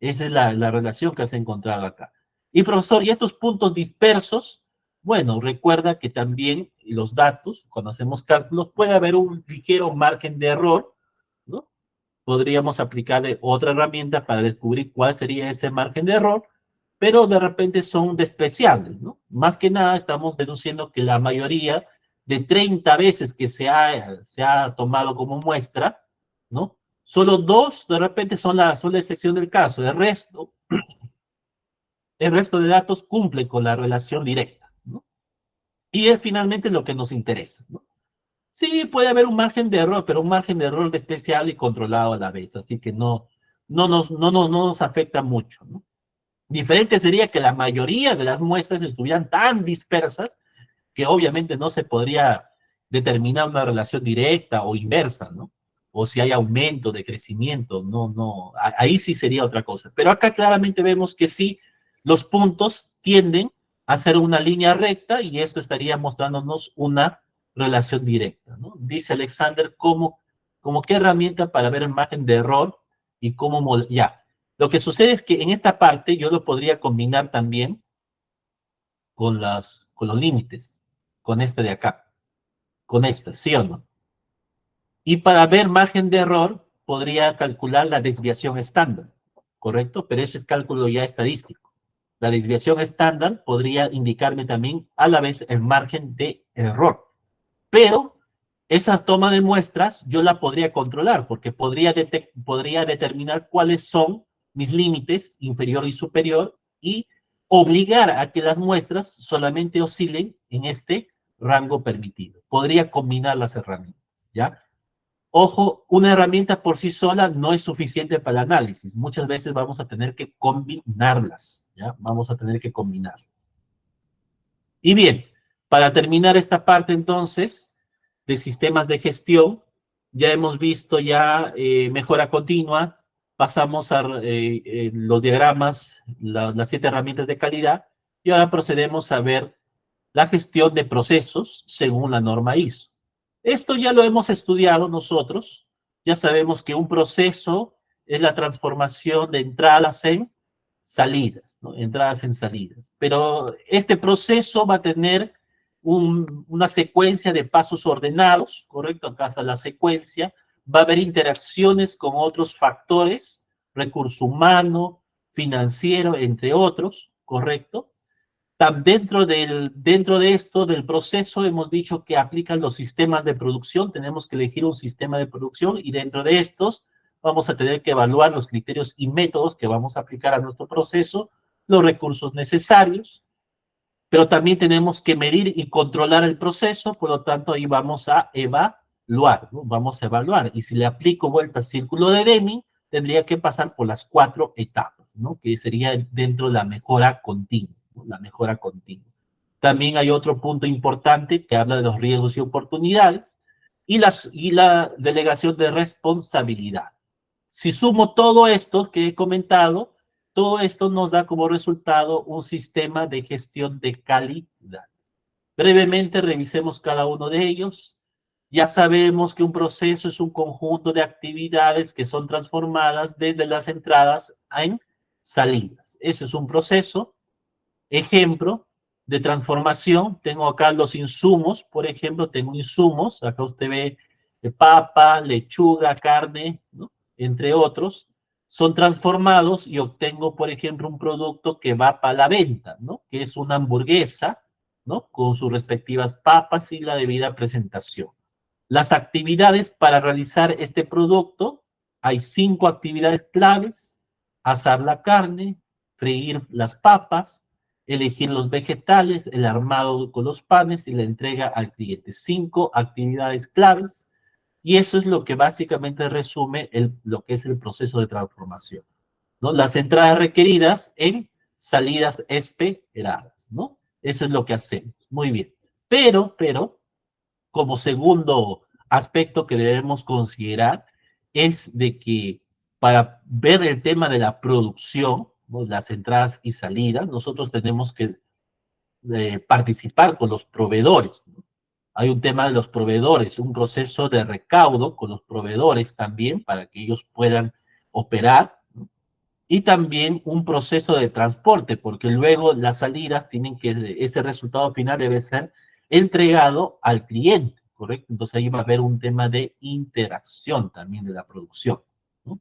Esa es la relación que has encontrado acá. Y profesor, ¿y estos puntos dispersos? Bueno, recuerda que también los datos, cuando hacemos cálculos, puede haber un ligero margen de error, ¿no? Podríamos aplicarle otra herramienta para descubrir cuál sería ese margen de error, pero de repente son despreciables, ¿no? Más que nada estamos deduciendo que la mayoría de 30 veces que se ha tomado como muestra, ¿no? Solo dos de repente son la excepción del caso. El resto de datos cumple con la relación directa, ¿no? Y es finalmente lo que nos interesa, ¿no? Sí, puede haber un margen de error, pero un margen de error especial y controlado a la vez, así que no nos afecta mucho, ¿no? Diferente sería que la mayoría de las muestras estuvieran tan dispersas que obviamente no se podría determinar una relación directa o inversa, ¿no? O si hay aumento de crecimiento, ahí sí sería otra cosa. Pero acá claramente vemos que sí, los puntos tienden a ser una línea recta y esto estaría mostrándonos una relación directa, ¿no? Dice Alexander, ¿cómo qué herramienta para ver el margen de error y cómo, ya. Lo que sucede es que en esta parte yo lo podría combinar también con los límites, con este de acá, con este, ¿sí o no? Y para ver margen de error, podría calcular la desviación estándar, ¿correcto? Pero ese es cálculo ya estadístico. La desviación estándar podría indicarme también a la vez el margen de error. Pero esa toma de muestras yo la podría controlar porque podría determinar cuáles son mis límites inferior y superior y obligar a que las muestras solamente oscilen en este rango permitido. Podría combinar las herramientas, ¿ya? Ojo, una herramienta por sí sola no es suficiente para el análisis. Muchas veces vamos a tener que combinarlas, ¿ya? Vamos a tener que combinarlas. Y bien, para terminar esta parte entonces de sistemas de gestión, ya hemos visto ya mejora continua, pasamos a los diagramas, las 7 herramientas de calidad, y ahora procedemos a ver la gestión de procesos según la norma ISO. Esto ya lo hemos estudiado nosotros, ya sabemos que un proceso es la transformación de entradas en salidas, ¿no? Entradas en salidas. Pero este proceso va a tener una secuencia de pasos ordenados, ¿correcto? Acá está la secuencia. Va a haber interacciones con otros factores, recurso humano, financiero, entre otros, ¿correcto? Dentro de esto, del proceso, hemos dicho que aplican los sistemas de producción. Tenemos que elegir un sistema de producción y dentro de estos vamos a tener que evaluar los criterios y métodos que vamos a aplicar a nuestro proceso, los recursos necesarios, pero también tenemos que medir y controlar el proceso, por lo tanto ahí vamos a evaluar, ¿no? Vamos a evaluar. Y si le aplico vuelta al círculo de Deming, tendría que pasar por las 4 etapas, ¿no? Que sería dentro de la mejora continua, ¿no? La mejora continua. También hay otro punto importante que habla de los riesgos y oportunidades y la delegación de responsabilidad. Si sumo todo esto que he comentado, todo esto nos da como resultado un sistema de gestión de calidad. Brevemente revisemos cada uno de ellos. Ya sabemos que un proceso es un conjunto de actividades que son transformadas desde las entradas en salidas. Ese es un proceso. Ejemplo de transformación. Tengo acá los insumos. Por ejemplo, tengo insumos. Acá usted ve papa, lechuga, carne, ¿no? Entre otros, son transformados y obtengo, por ejemplo, un producto que va para la venta, ¿no? Que es una hamburguesa, ¿no? Con sus respectivas papas y la debida presentación. Las actividades para realizar este producto, hay 5 actividades claves. asar la carne, freír las papas, elegir los vegetales, el armado con los panes y la entrega al cliente. 5 actividades claves, y eso es lo que básicamente resume lo que es el proceso de transformación, ¿no? Las entradas requeridas en salidas esperadas, ¿no? Eso es lo que hacemos. Muy bien. Pero, como segundo aspecto que debemos considerar es de que para ver el tema de la producción, ¿no? Las entradas y salidas, nosotros tenemos que participar con los proveedores, ¿no? Hay un tema de los proveedores, un proceso de recaudo con los proveedores también para que ellos puedan operar, ¿no? Y también un proceso de transporte, porque luego las salidas tienen que, ese resultado final debe ser entregado al cliente, ¿correcto? Entonces ahí va a haber un tema de interacción también de la producción, ¿no?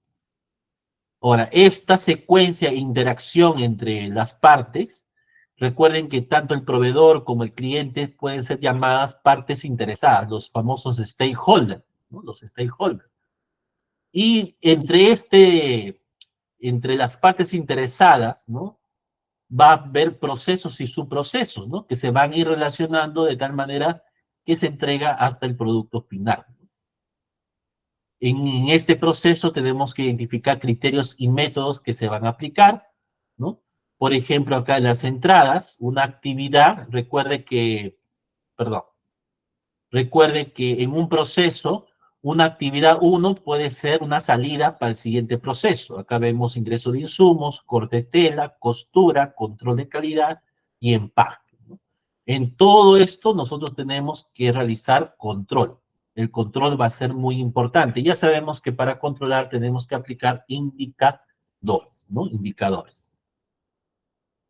Ahora, esta secuencia de interacción entre las partes, recuerden que tanto el proveedor como el cliente pueden ser llamadas partes interesadas, los famosos stakeholders, ¿no? Los stakeholders. Y entre las partes interesadas, ¿no? Va a haber procesos y subprocesos, ¿no? Que se van a ir relacionando de tal manera que se entrega hasta el producto final. En este proceso tenemos que identificar criterios y métodos que se van a aplicar, ¿no? Por ejemplo, acá en las entradas, una actividad, recuerde que en un proceso, una actividad 1 puede ser una salida para el siguiente proceso. Acá vemos ingreso de insumos, corte de tela, costura, control de calidad y empaque, ¿no? En todo esto nosotros tenemos que realizar control. El control va a ser muy importante. Ya sabemos que para controlar tenemos que aplicar indicadores, ¿no? Indicadores.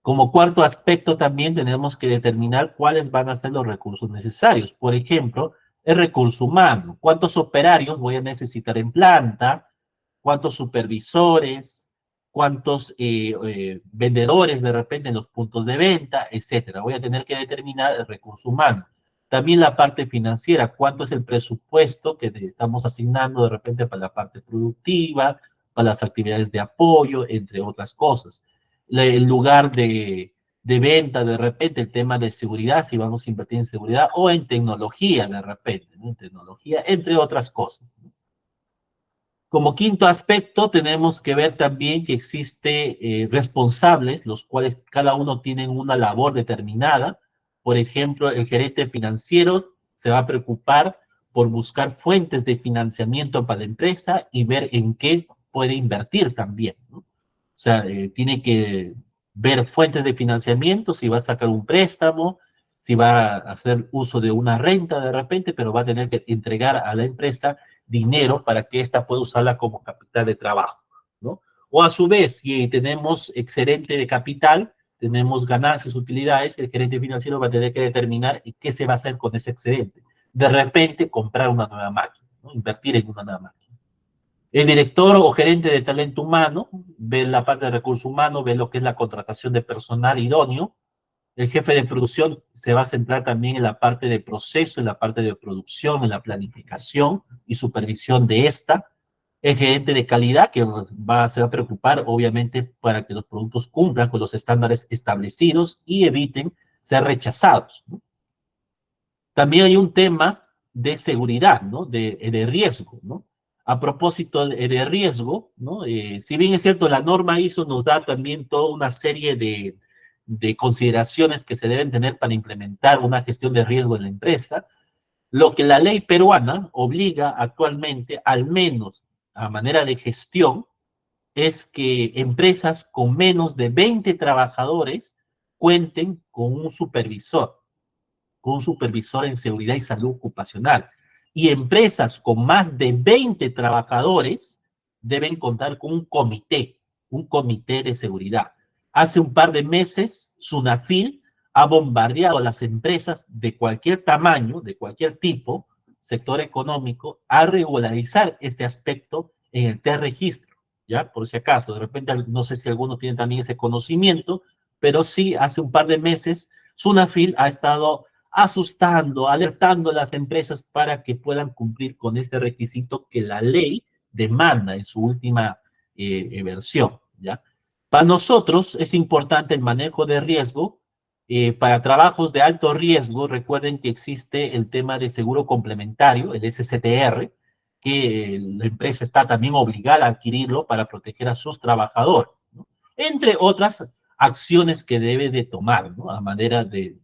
Como cuarto aspecto también tenemos que determinar cuáles van a ser los recursos necesarios. Por ejemplo, el recurso humano. ¿Cuántos operarios voy a necesitar en planta? ¿Cuántos supervisores? ¿Cuántos vendedores de repente en los puntos de venta? Etcétera. Voy a tener que determinar el recurso humano. También la parte financiera. ¿Cuánto es el presupuesto que estamos asignando de repente para la parte productiva, para las actividades de apoyo, entre otras cosas? El lugar de venta, de repente, el tema de seguridad, si vamos a invertir en seguridad, o en tecnología, de repente, ¿no? En tecnología, entre otras cosas. Como quinto aspecto, tenemos que ver también que existe responsables, los cuales cada uno tienen una labor determinada. Por ejemplo, el gerente financiero se va a preocupar por buscar fuentes de financiamiento para la empresa y ver en qué puede invertir también, ¿no? O sea, tiene que ver fuentes de financiamiento, si va a sacar un préstamo, si va a hacer uso de una renta de repente, pero va a tener que entregar a la empresa dinero para que ésta pueda usarla como capital de trabajo, ¿no? O a su vez, si tenemos excedente de capital, tenemos ganancias, utilidades, el gerente financiero va a tener que determinar qué se va a hacer con ese excedente. De repente, comprar una nueva máquina, ¿no? Invertir en una nueva máquina. El director o gerente de talento humano ve la parte de recursos humanos, ve lo que es la contratación de personal idóneo. El jefe de producción se va a centrar también en la parte de proceso, en la parte de producción, en la planificación y supervisión de esta. El gerente de calidad que se va a preocupar, obviamente, para que los productos cumplan con los estándares establecidos y eviten ser rechazados, ¿no? También hay un tema de seguridad, ¿no? De riesgo, ¿no? A propósito de riesgo, ¿no? Si bien es cierto, la norma ISO nos da también toda una serie de consideraciones que se deben tener para implementar una gestión de riesgo en la empresa, lo que la ley peruana obliga actualmente, al menos a manera de gestión, es que empresas con menos de 20 trabajadores cuenten con un supervisor en seguridad y salud ocupacional. Y empresas con más de 20 trabajadores deben contar con un comité de seguridad. Hace un par de meses, SUNAFIL ha bombardeado a las empresas de cualquier tamaño, de cualquier tipo, sector económico, a regularizar este aspecto en el T-Registro, ¿ya? Por si acaso, de repente, no sé si alguno tiene también ese conocimiento, pero sí, hace un par de meses, SUNAFIL ha estado asustando, alertando a las empresas para que puedan cumplir con este requisito que la ley demanda en su última versión. ¿ya? Para nosotros es importante el manejo de riesgo. Para trabajos de alto riesgo, recuerden que existe el tema de seguro complementario, el SCTR, que la empresa está también obligada a adquirirlo para proteger a sus trabajadores, ¿no? Entre otras acciones que debe de tomar, ¿no? A manera de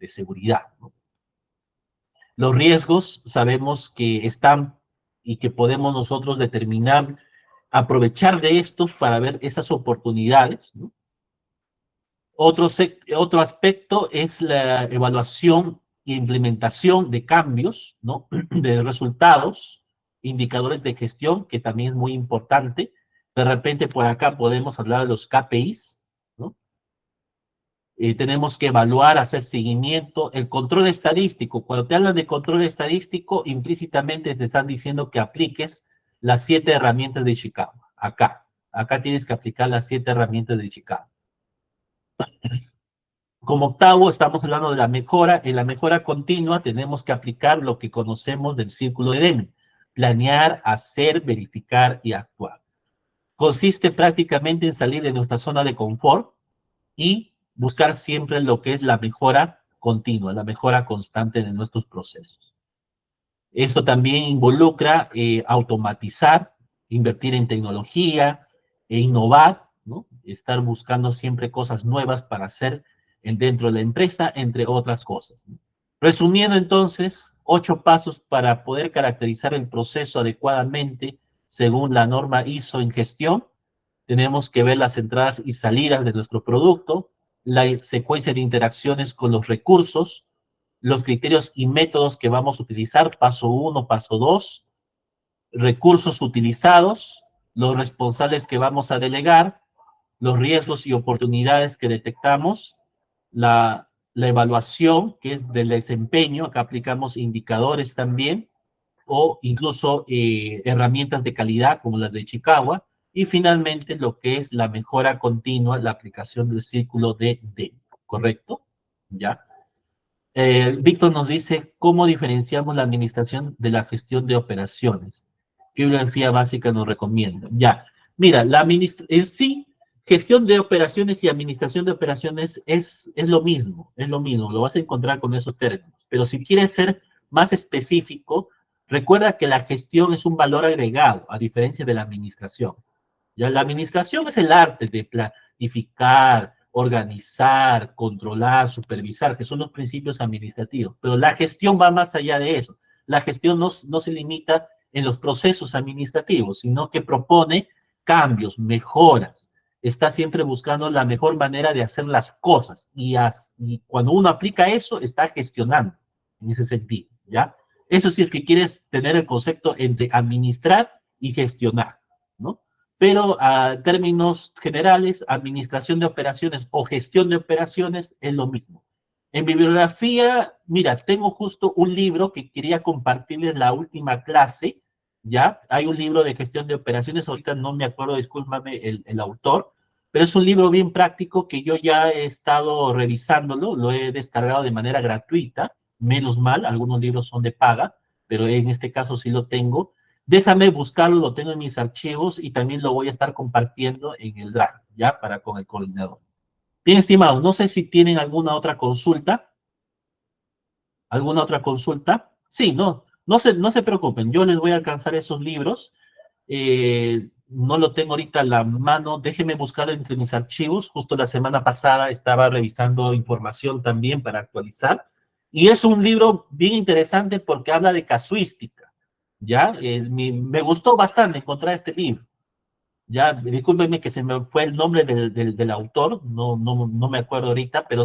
seguridad, ¿no? Los riesgos sabemos que están y que podemos nosotros determinar, aprovechar de estos para ver esas oportunidades, ¿no? Otro aspecto es la evaluación e implementación de cambios, ¿no? De resultados, indicadores de gestión, que también es muy importante. De repente por acá podemos hablar de los KPIs, ¿no? Tenemos que evaluar, hacer seguimiento, el control estadístico. Cuando te hablan de control estadístico, implícitamente te están diciendo que apliques las 7 herramientas de Chicago. Acá tienes que aplicar las 7 herramientas de Chicago. Como octavo, estamos hablando de la mejora. En la mejora continua tenemos que aplicar lo que conocemos del círculo de Deming. Planear, hacer, verificar y actuar. Consiste prácticamente en salir de nuestra zona de confort y buscar siempre lo que es la mejora continua, la mejora constante de nuestros procesos. Esto también involucra automatizar, invertir en tecnología e innovar, ¿no? Estar buscando siempre cosas nuevas para hacer dentro de la empresa, entre otras cosas, ¿no? Resumiendo entonces, 8 pasos para poder caracterizar el proceso adecuadamente según la norma ISO en gestión. Tenemos que ver las entradas y salidas de nuestro producto, la secuencia de interacciones con los recursos, los criterios y métodos que vamos a utilizar, paso 1, paso 2, recursos utilizados, los responsables que vamos a delegar, los riesgos y oportunidades que detectamos, la evaluación, que es del desempeño, acá aplicamos indicadores también, o incluso herramientas de calidad como las de Chicago, y finalmente lo que es la mejora continua, la aplicación del círculo de D, ¿correcto? ¿Ya? Víctor nos dice, ¿cómo diferenciamos la administración de la gestión de operaciones? ¿Qué bibliografía básica nos recomienda? Ya, mira, en sí, gestión de operaciones y administración de operaciones es lo mismo, lo vas a encontrar con esos términos. Pero si quieres ser más específico, recuerda que la gestión es un valor agregado, a diferencia de la administración. Ya, la administración es el arte de planificar, organizar, controlar, supervisar, que son los principios administrativos. Pero la gestión va más allá de eso. La gestión no se limita en los procesos administrativos, sino que propone cambios, mejoras. Está siempre buscando la mejor manera de hacer las cosas. Y cuando uno aplica eso, está gestionando en ese sentido, ¿ya? Eso sí es que quieres tener el concepto entre administrar y gestionar, ¿no? Pero a términos generales, administración de operaciones o gestión de operaciones es lo mismo. En bibliografía, mira, tengo justo un libro que quería compartirles la última clase, ¿ya? Hay un libro de gestión de operaciones, ahorita no me acuerdo, discúlpame el autor, pero es un libro bien práctico que yo ya he estado revisándolo, lo he descargado de manera gratuita, menos mal, algunos libros son de paga, pero en este caso sí lo tengo. Déjame buscarlo, lo tengo en mis archivos y también lo voy a estar compartiendo en el Drive, ¿ya? Para con el coordinador. Bien, estimados, no sé si tienen alguna otra consulta. ¿Alguna otra consulta? Sí, no se preocupen, yo les voy a alcanzar esos libros. No lo tengo ahorita a la mano, déjenme buscar entre mis archivos. Justo la semana pasada estaba revisando información también para actualizar. Y es un libro bien interesante porque habla de casuística, ¿ya? Me gustó bastante encontrar este libro. Ya, discúlpenme que se me fue el nombre del autor, no me acuerdo ahorita, pero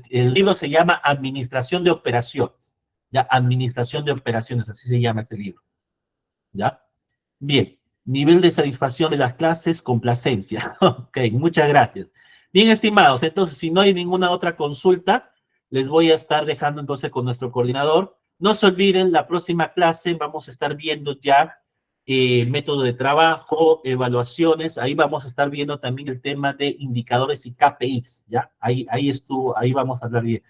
el libro se llama Administración de Operaciones. Ya, Administración de Operaciones, así se llama ese libro. ¿Ya? Bien, nivel de satisfacción de las clases, complacencia. Ok, muchas gracias. Bien, estimados, entonces, si no hay ninguna otra consulta, les voy a estar dejando entonces con nuestro coordinador. No se olviden, la próxima clase vamos a estar viendo ya método de trabajo, evaluaciones, ahí vamos a estar viendo también el tema de indicadores y KPIs, ¿ya? Ahí vamos a hablar bien.